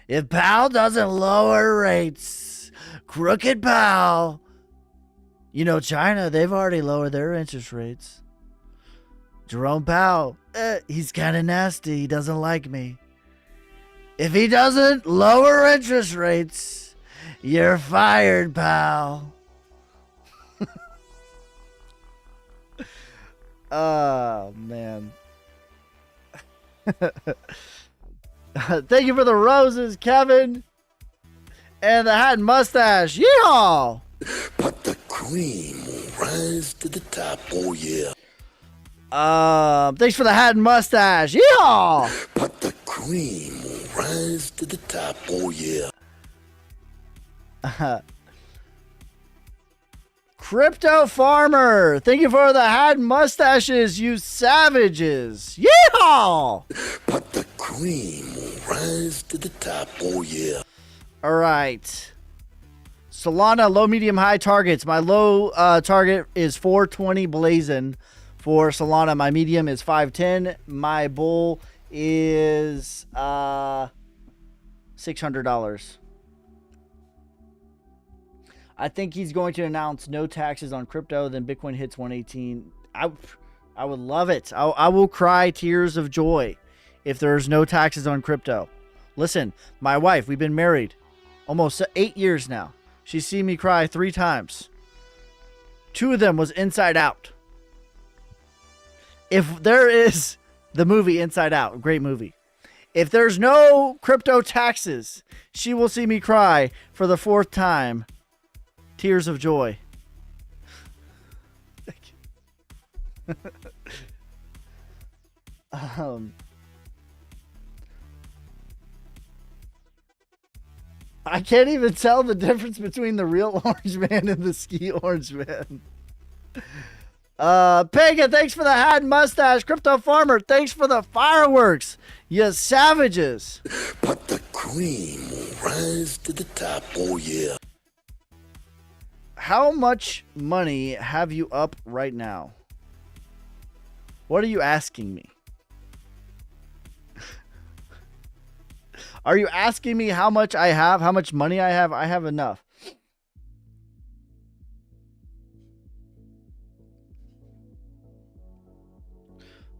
If Powell doesn't lower rates, crooked Powell, you know, China, they've already lowered their interest rates. Jerome Powell, he's kind of nasty. He doesn't like me. If he doesn't lower interest rates, you're fired, pal. Oh, man. Thank you for the roses, Kevin. And the hat and mustache. Yeehaw! But the cream will rise to the top. Oh, yeah. Thanks for the hat and mustache. Yeehaw! But the cream will rise to the top. Oh, yeah. Crypto Farmer, thank you for the hat and mustaches, you savages. Yeehaw! But the cream will rise to the top. Oh, yeah. All right. Solana, low, medium, high targets. My low target is 420 blazing for Solana. My medium is 510. My bull is $600. I think he's going to announce no taxes on crypto. Then Bitcoin hits 118. I would love it. I will cry tears of joy if there's no taxes on crypto. Listen, my wife, we've been married almost 8 years now. She's seen me cry 3 times. 2 of them was Inside Out. If there is the movie Inside Out, great movie. If there's no crypto taxes, she will see me cry for the 4th time Tears of joy. Thank you. I can't even tell the difference between the real orange man and the ski orange man. Pagan, thanks for the hat and mustache. Crypto Farmer, thanks for the fireworks. You savages. But the cream will rise to the top, oh yeah. How much money have you up right now? What are you asking me? Are you asking me how much I have? How much money I have? I have enough.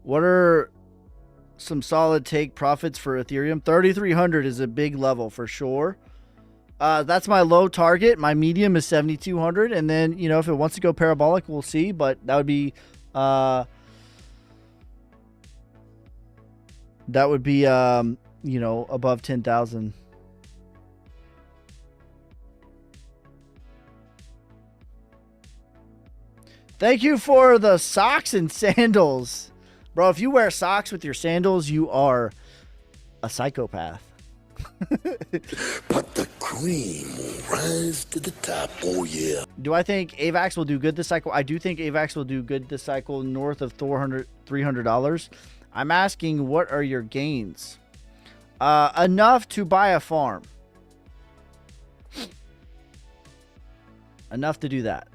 What are some solid take profits for Ethereum? 3,300 is a big level for sure. That's my low target. My medium is 7,200. And then, you know, if it wants to go parabolic, we'll see. But that would be... you know, above 10,000. Thank you for the socks and sandals. Bro, if you wear socks with your sandals, you are a psychopath. But the cream will rise to the top, oh yeah. Do I think AVAX will do good this cycle? I do think AVAX will do good this cycle, north of $300. I'm asking, what are your gains? Enough to buy a farm. Enough to do that.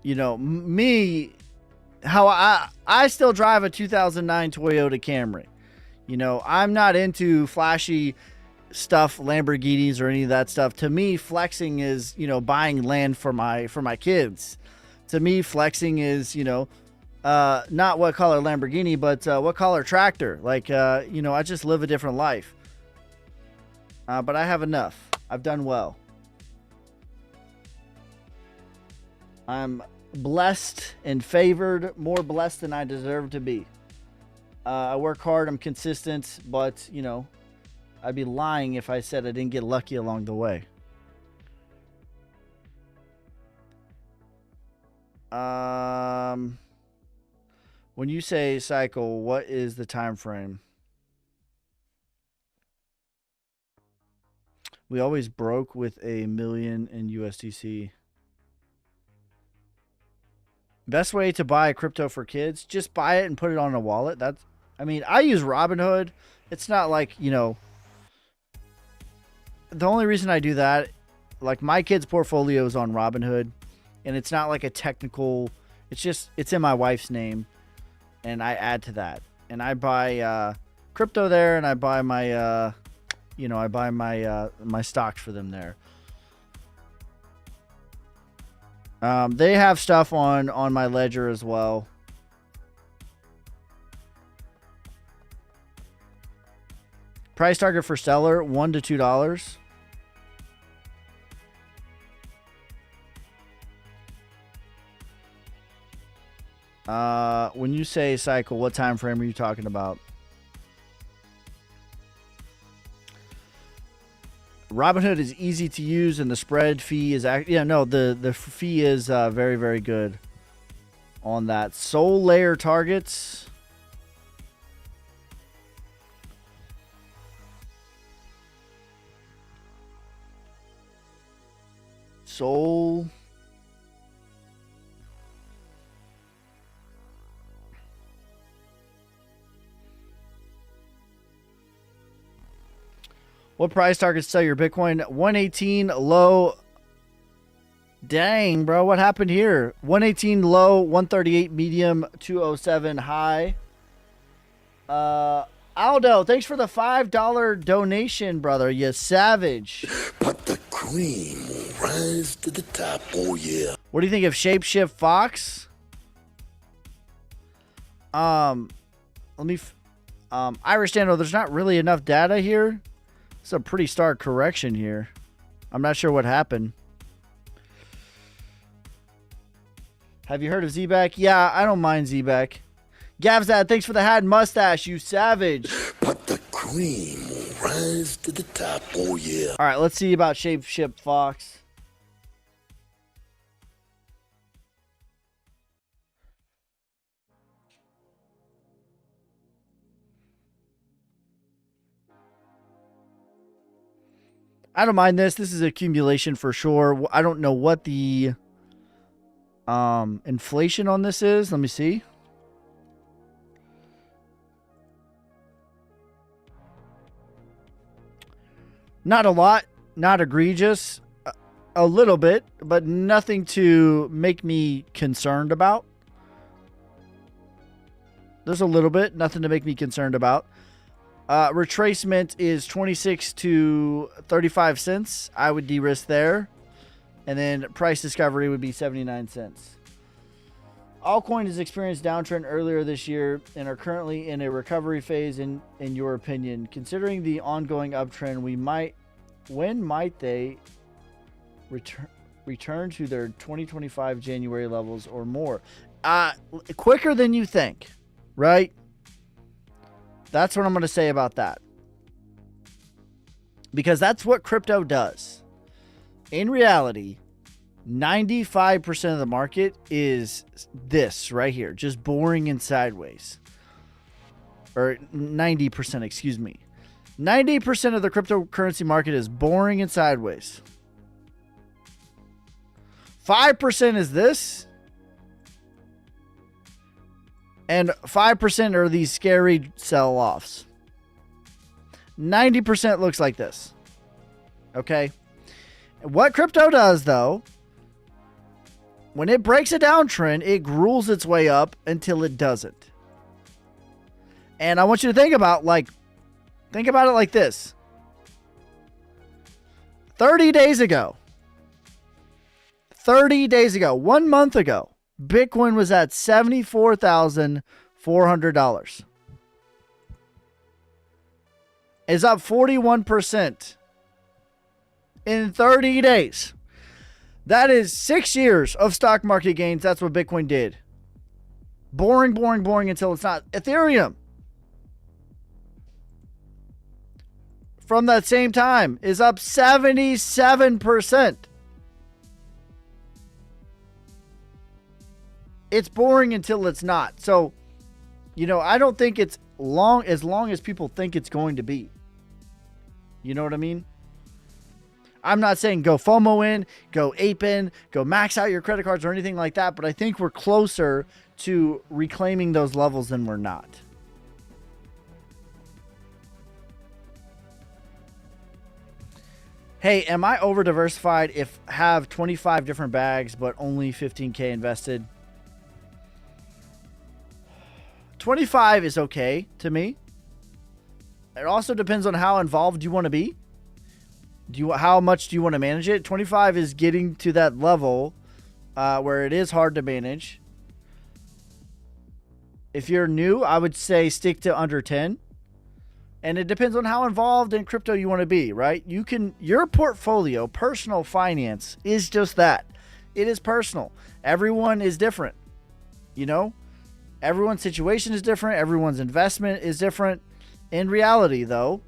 You know, me, how I still drive a 2009 Toyota Camry. You know, I'm not into flashy stuff, Lamborghinis or any of that stuff. To me, flexing is, you know, buying land for my kids. To me, flexing is, you know, not what color Lamborghini, but what color tractor. Like, you know, I just live a different life. But I have enough. I've done well. I'm blessed and favored, more blessed than I deserve to be. I work hard, I'm consistent, but, you know, I'd be lying if I said I didn't get lucky along the way. When you say cycle, what is the time frame? We always broke with $1 million in USDC. Best way to buy crypto for kids, just buy it and put it on a wallet. That's, I mean, I use Robinhood. It's not like, you know, the only reason I do that, like my kids' portfolio is on Robinhood, and it's not like a technical, it's just, it's in my wife's name, and I add to that. And I buy crypto there, and I buy my, you know, I buy my, my stocks for them there. They have stuff on my ledger as well. Price target for seller, $1 to $2. When you say cycle, what time frame are you talking about? Robinhood is easy to use, and the spread fee is the fee is very, very good on that. Soul layer targets. Soul. What price targets sell your Bitcoin? 118 low. Dang, bro. What happened here? 118 low, 138 medium, 207 high. Aldo, thanks for the $5 donation, brother. You savage. But the cream will rise to the top, oh yeah. What do you think of Shapeshift Fox? Let me... Irish Dano, there's not really enough data here. It's a pretty stark correction here. I'm not sure what happened. Have you heard of Z-Back? Yeah, I don't mind Z-Back. Gavzad, thanks for the hat and mustache, you savage. But the cream will rise to the top. Oh, yeah. All right, let's see about Shapeship Fox. I don't mind this. This is accumulation for sure. I don't know what the inflation on this is. Let me see. Not a lot, not egregious, a little bit, but nothing to make me concerned about. There's a little bit, nothing to make me concerned about. Retracement is 26 to 35 cents. I would de-risk there. And then price discovery would be 79 cents. Altcoin has experienced downtrend earlier this year and are currently in a recovery phase in your opinion. Considering the ongoing uptrend, when might they return to their 2025 January levels or more? Quicker than you think, right? That's what I'm going to say about that. Because that's what crypto does. In reality, 95% of the market is this right here, just boring and sideways. Or 90%, excuse me. 90% of the cryptocurrency market is boring and sideways. 5% is this. And 5% are these scary sell-offs. 90% looks like this. Okay? What crypto does, though, when it breaks a downtrend, it gruels its way up until it doesn't. And I want you to think about it like this. 30 days ago, 1 month ago, Bitcoin was at $74,400. It's up 41% in 30 days. That is 6 years of stock market gains. That's what Bitcoin did. Boring, boring, boring until it's not. Ethereum, from that same time, is up 77%. It's boring until it's not. So, I don't think it's long as people think it's going to be. You know what I mean? I'm not saying go FOMO in, go ape in, go max out your credit cards or anything like that, but I think we're closer to reclaiming those levels than we're not. Hey, am I over diversified if have 25 different bags but only 15K invested? 25 is okay to me. It also depends on how involved you want to be. How much do you want to manage it? 25 is getting to that level where it is hard to manage. If you're new, I would say stick to under 10. And it depends on how involved in crypto you want to be, right? Your portfolio, personal finance, is just that. It is personal. Everyone is different. Everyone's situation is different. Everyone's investment is different. In reality, though,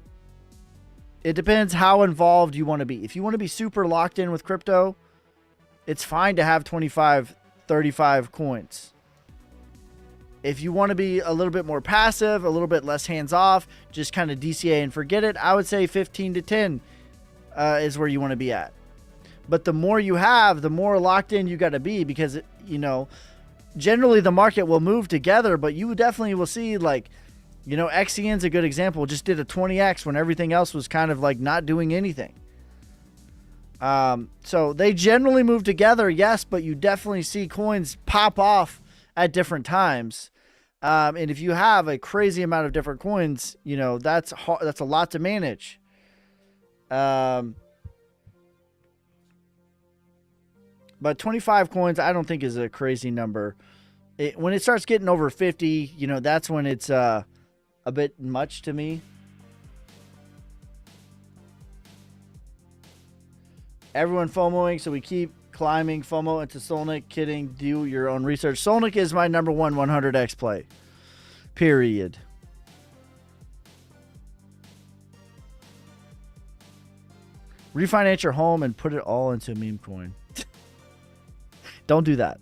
it depends how involved you want to be. If you want to be super locked in with crypto, it's fine to have 25, 35 coins. If you want to be a little bit more passive, a little bit less hands-off, just kind of DCA and forget it, I would say 15 to 10 is where you want to be at. But the more you have, the more locked in you got to be because, generally the market will move together, but you definitely will see XCN's a good example. Just did a 20x when everything else was kind of not doing anything. So they generally move together, yes, but you definitely see coins pop off at different times. And if you have a crazy amount of different coins, that's a lot to manage. But 25 coins, I don't think is a crazy number. When it starts getting over 50, that's when it's a bit much to me. Everyone FOMOing, so we keep climbing. FOMO into Solnic. Kidding. Do your own research. Solnic is my number one 100x play. Period. Refinance your home and put it all into meme coin. Don't do that.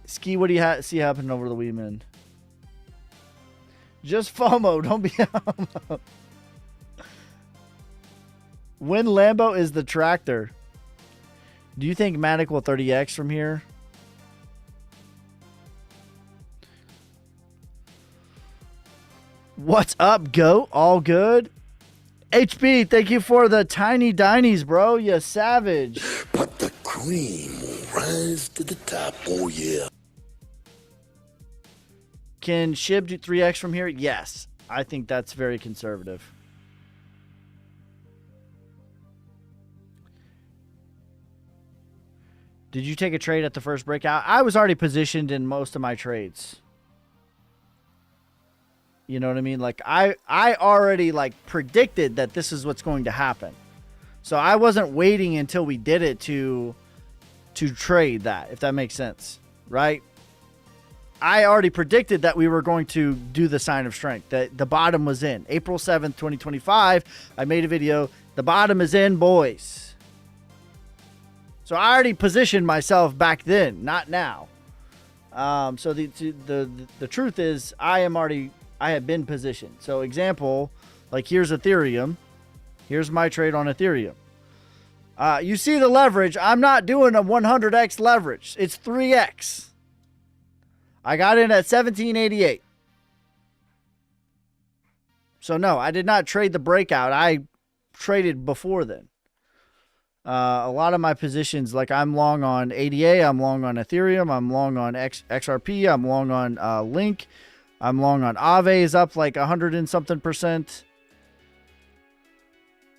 Ski, what do you see happening over the weekend? Just FOMO. Don't be FOMO. When Lambo is the tractor, do you think Matic will 30x from here? What's up, GOAT? All good? HB, thank you for the tiny dinies, bro. You savage. But the cream will rise to the top, oh yeah. Can SHIB do 3x from here? Yes. I think that's very conservative. Did you take a trade at the first breakout? I was already positioned in most of my trades. You know what I mean? Like I already like predicted that this is what's going to happen. So I wasn't waiting until we did it to trade that, if that makes sense, right? I already predicted that we were going to do the sign of strength, that the bottom was in. April 7th, 2025, I made a video. The bottom is in, boys. So I already positioned myself back then, not now. So the truth is I have been positioned. So example, like here's Ethereum. Here's my trade on Ethereum. You see the leverage. I'm not doing a 100x leverage. It's 3x. I got in at 1788. So no, I did not trade the breakout. I traded before then. A lot of my positions, like I'm long on ADA, I'm long on Ethereum, I'm long on XRP, I'm long on Link, I'm long on Aave is up like 100 and something %.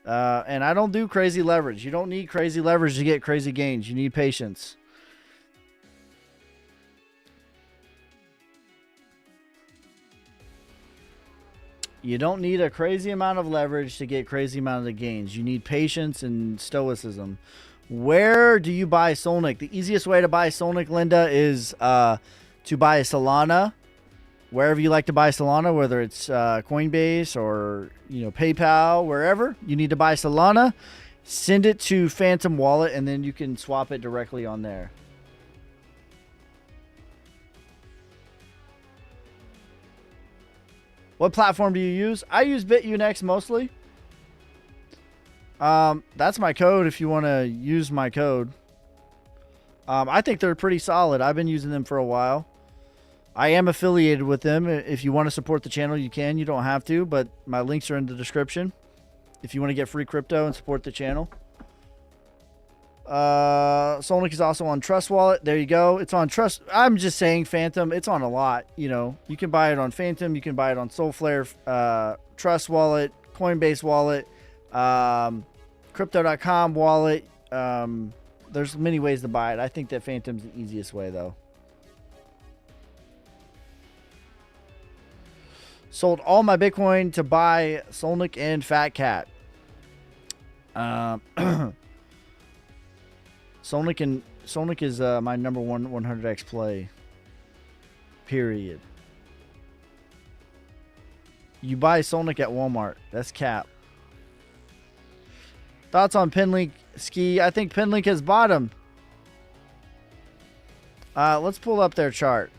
And I don't do crazy leverage. You don't need crazy leverage to get crazy gains. You need patience. You don't need a crazy amount of leverage to get crazy amount of gains. You need patience and stoicism. Where do you buy Solnic? The easiest way to buy Solnic, Linda, is to buy Solana. Wherever you like to buy Solana, whether it's Coinbase or PayPal, wherever, you need to buy Solana. Send it to Phantom Wallet, and then you can swap it directly on there. What platform do you use? I use BitUnex mostly. That's my code if you want to use my code. I think they're pretty solid. I've been using them for a while. I am affiliated with them. If you want to support the channel, you can. You don't have to, but my links are in the description if you want to get free crypto and support the channel. Solnic is also on Trust Wallet. There you go. It's on Trust. I'm just saying Phantom. It's on a lot. You can buy it on Phantom. You can buy it on Soulflare, Trust Wallet, Coinbase Wallet, Crypto.com Wallet. There's many ways to buy it. I think that Phantom's the easiest way, though. Sold all my Bitcoin to buy Solnic and Fat Cat. Solnic is my number one 100x play. Period. You buy Solnic at Walmart. That's cap. Thoughts on Pinlink, Ski? I think Pinlink has bottomed. Let's pull up their chart.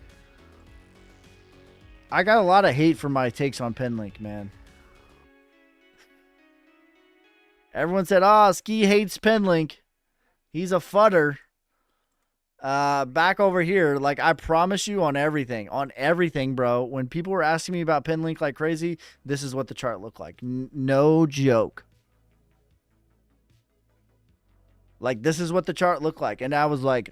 I got a lot of hate for my takes on Pinlink, man. Everyone said, Ski hates Pinlink. He's a fudder. Back over here, like I promise you on everything, bro. When people were asking me about Pinlink like crazy, this is what the chart looked like. No joke. Like this is what the chart looked like. And I was like,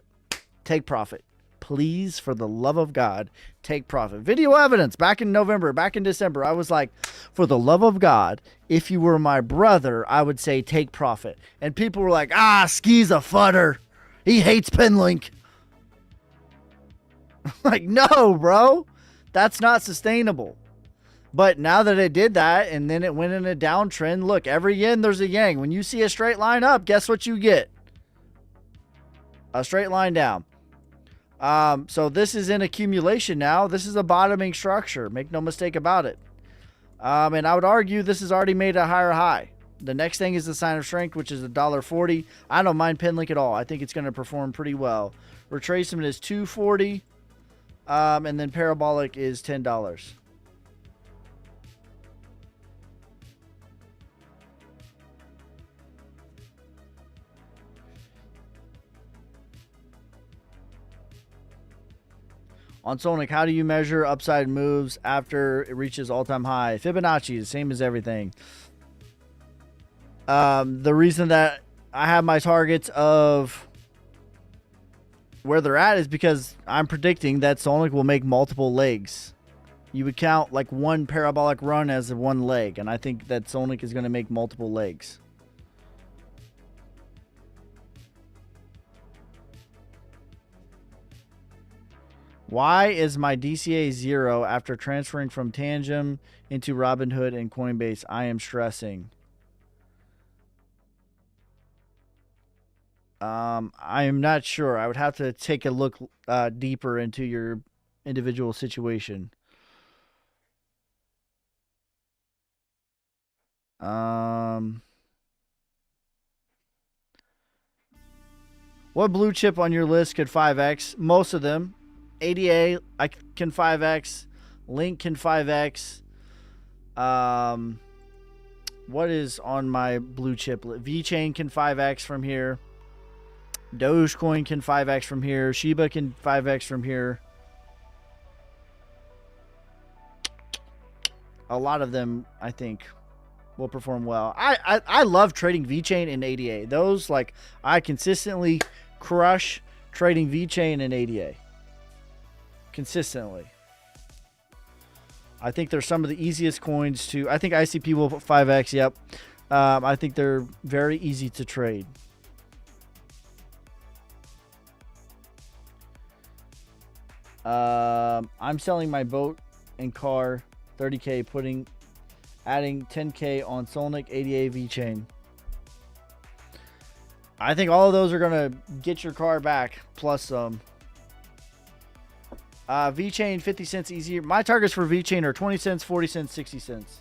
take profit. Please, for the love of God, take profit. Video evidence back in November, back in December. I was like, for the love of God, if you were my brother, I would say take profit. And people were like, Ski's a fudder. He hates Pinlink. Like, no, bro. That's not sustainable. But now that it did that and then it went in a downtrend, look, every yin there's a yang. When you see a straight line up, guess what you get? A straight line down. So this is in accumulation now. This is a bottoming structure. Make no mistake about it. And I would argue this has already made a higher high. The next thing is the sign of strength, which is $1.40. I don't mind Penlink at all. I think it's going to perform pretty well. Retracement is $2.40. And then parabolic is $10. On Solnic, how do you measure upside moves after it reaches all-time high? Fibonacci, the same as everything. The reason that I have my targets of where they're at is because I'm predicting that Solnic will make multiple legs. You would count like one parabolic run as one leg, and I think that Solnic is going to make multiple legs. Why is my DCA 0 after transferring from Tangem into Robinhood and Coinbase? I am stressing. I am not sure. I would have to take a look deeper into your individual situation. What blue chip on your list could 5x? Most of them. ADA, I can 5x. Link can 5x. What is on my blue chip list? VeChain can 5x from here. Dogecoin can 5x from here. Shiba can 5x from here. A lot of them, I think, will perform well. I love trading VeChain and ADA. Those, like, I consistently crush trading VeChain and ADA. Consistently. I think they're some of the easiest coins to... I think ICP will put 5x, yep. I think they're very easy to trade. I'm selling my boat and car 30K, adding 10K on Solnic, ADA, VeChain. I think all of those are going to get your car back, plus some. VeChain, 50 cents easier. My targets for VeChain are 20 cents, 40 cents, 60 cents.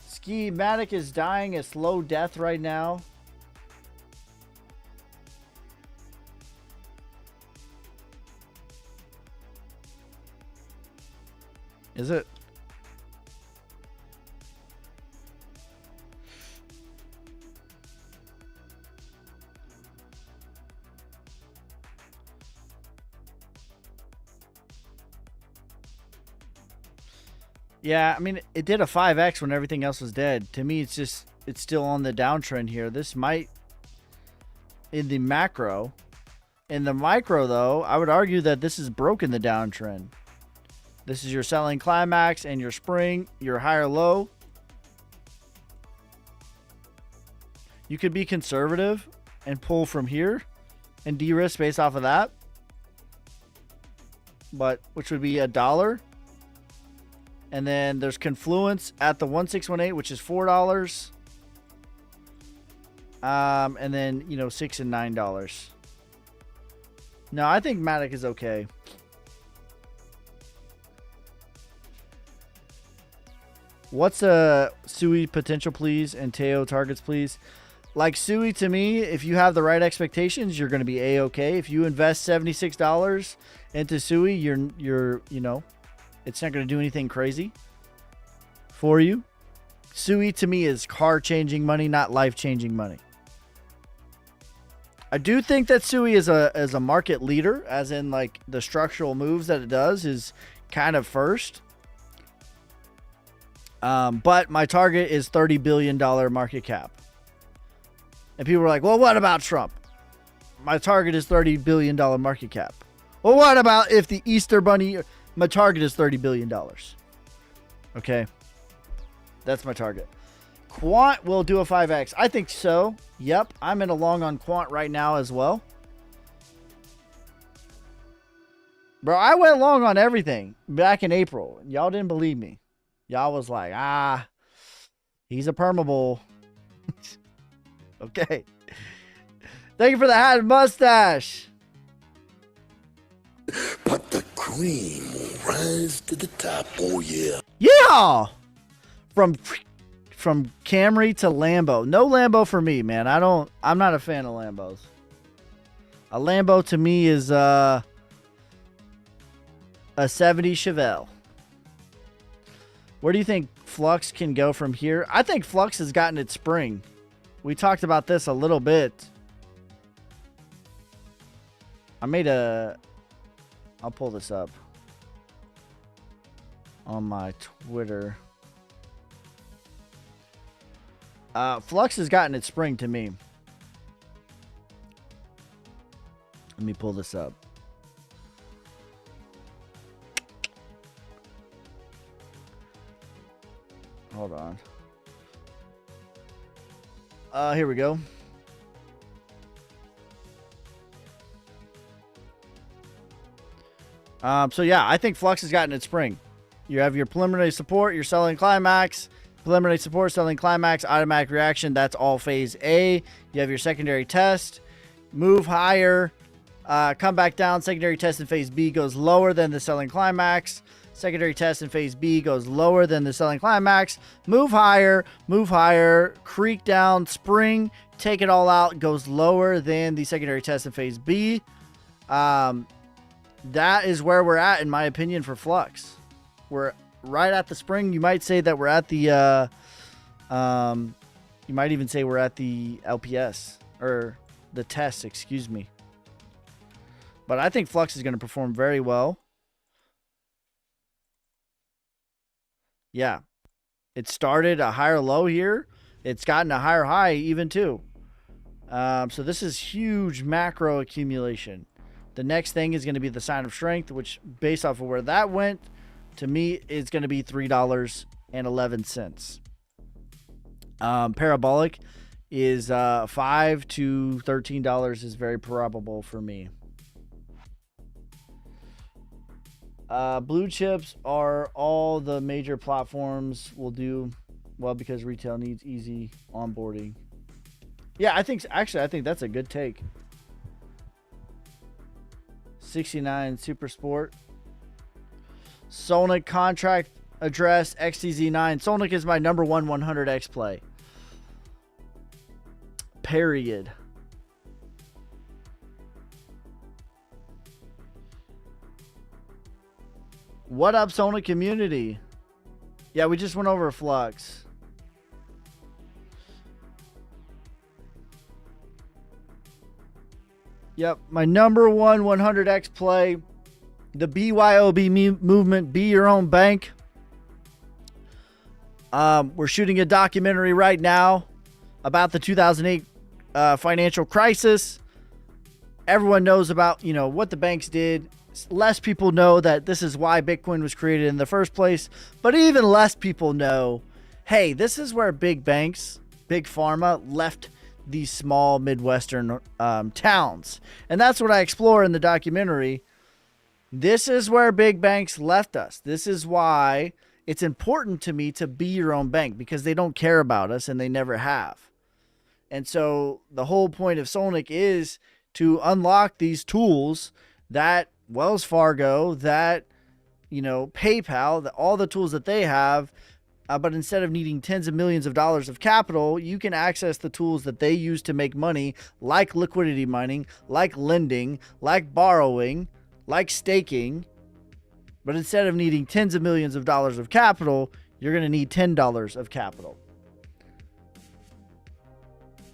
Schematic is dying a slow death right now. Is it? Yeah, I mean, it did a 5x when everything else was dead. To me, it's still on the downtrend here. This might, in the macro. In the micro, though, I would argue that this has broken the downtrend. This is your selling climax and your spring, your higher low. You could be conservative and pull from here and de-risk based off of that. But, which would be $1. And then there's Confluence at the 1618, which is $4. And then, you know, $6 and $9. No, I think Matic is okay. What's a Sui potential, please, and Teo targets, please? Like Sui, to me, if you have the right expectations, you're going to be A-okay. If you invest $76 into Sui, you're you know, it's not going to do anything crazy for you. Sui, to me, is car-changing money, not life-changing money. I do think that Sui is a market leader, as in, like, the structural moves that it does is kind of first. But my target is $30 billion market cap. And people are like, well, what about Trump? My target is $30 billion market cap. Well, what about if the Easter Bunny... My target is $30 billion. Okay. That's my target. Quant will do a 5x. I think so. Yep. I'm in a long on Quant right now as well. Bro, I went long on everything back in April. Y'all didn't believe me. Y'all was like, he's a permabull. Okay. Thank you for the hat and mustache. But the cream will rise to the top, oh yeah. Yeah! from Camry to Lambo. No Lambo for me, man. I'm not a fan of Lambos. A Lambo to me is a 70 Chevelle. Where do you think Flux can go from here? I think Flux has gotten its spring. We talked about this a little bit. I'll pull this up on my Twitter. Flux has gotten its spring to me. Let me pull this up. Hold on. Here we go. So yeah, I think Flux has gotten its spring. You have your preliminary support, your selling climax, preliminary support, selling climax, automatic reaction. That's all phase A. You have your secondary test, move higher, come back down. Secondary test in phase B goes lower than the selling climax. Secondary test in phase B goes lower than the selling climax. Move higher, creek down, spring, take it all out, goes lower than the secondary test in phase B. That is where we're at, in my opinion, for Flux. We're right at the spring. You might say that we're at the, you might even say we're at the LPS, or the test, excuse me. But I think Flux is going to perform very well. Yeah. It started a higher low here. It's gotten a higher high even too. So this is huge macro accumulation. The next thing is going to be the sign of strength, which based off of where that went, to me, is going to be $3.11. Parabolic is $5 to $13 is very probable for me. Blue chips are all the major platforms will do well because retail needs easy onboarding. Yeah, I think that's a good take. 69 Super Sport. Solnic contract address XTZ9. Solnic is my number 100x play. Period. What up, Solnic community? Yeah, we just went over Flux. Yep, my number 100x play, the BYOB movement, be your own bank. We're shooting a documentary right now about the 2008 financial crisis. Everyone knows about, what the banks did. Less people know that this is why Bitcoin was created in the first place, but even less people know, hey, this is where big banks, big pharma left these small Midwestern towns. And that's what I explore in the documentary. This is where big banks left us. This is why it's important to me to be your own bank, because they don't care about us and they never have. And so the whole point of Solnic is to unlock these tools that Wells Fargo, that, PayPal, that all the tools that they have. But instead of needing tens of millions of dollars of capital, you can access the tools that they use to make money, like liquidity mining, like lending, like borrowing, like staking. But instead of needing tens of millions of dollars of capital, you're going to need $10 of capital.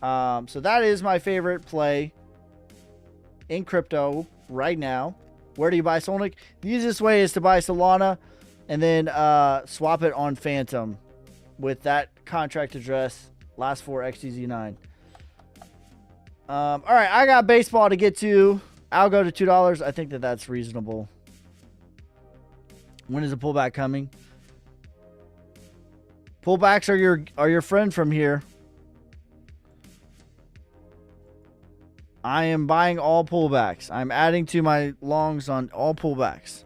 So that is my favorite play in crypto right now. Where do you buy Solnic? The easiest way is to buy Solana and then swap it on Phantom with that contract address, last 4 XTZ9. All right, I got baseball to get to. I'll go to $2. I think that's reasonable. When is the pullback coming? Pullbacks are your friend from here. I am buying all pullbacks. I'm adding to my longs on all pullbacks.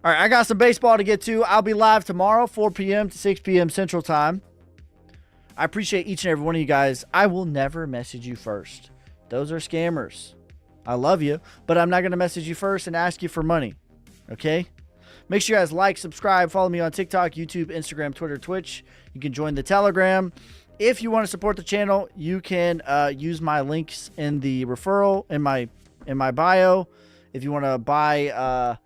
All right, I got some baseball to get to. I'll be live tomorrow, 4 p.m. to 6 p.m. Central Time. I appreciate each and every one of you guys. I will never message you first. Those are scammers. I love you, but I'm not going to message you first and ask you for money. Okay? Make sure you guys like, subscribe, follow me on TikTok, YouTube, Instagram, Twitter, Twitch. You can join the Telegram. If you want to support the channel, you can use my links in the referral in my bio. If you want to buy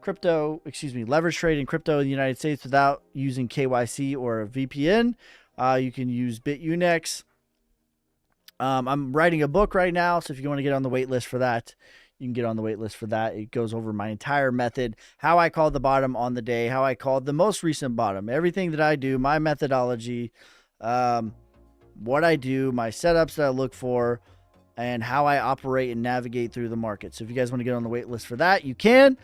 leverage trade in crypto in the United States without using KYC or a VPN, you can use BitUnex. I'm writing a book right now, so if you want to get on the wait list for that, you can get on the wait list for that. It goes over my entire method, how I called the bottom on the day, how I called the most recent bottom, everything that I do, my methodology, what I do, my setups that I look for, and how I operate and navigate through the market. So if you guys want to get on the wait list for that, you can.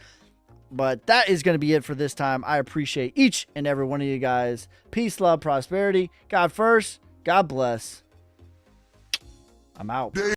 But that is going to be it for this time. I appreciate each and every one of you guys. Peace, love, prosperity. God first. God bless. I'm out.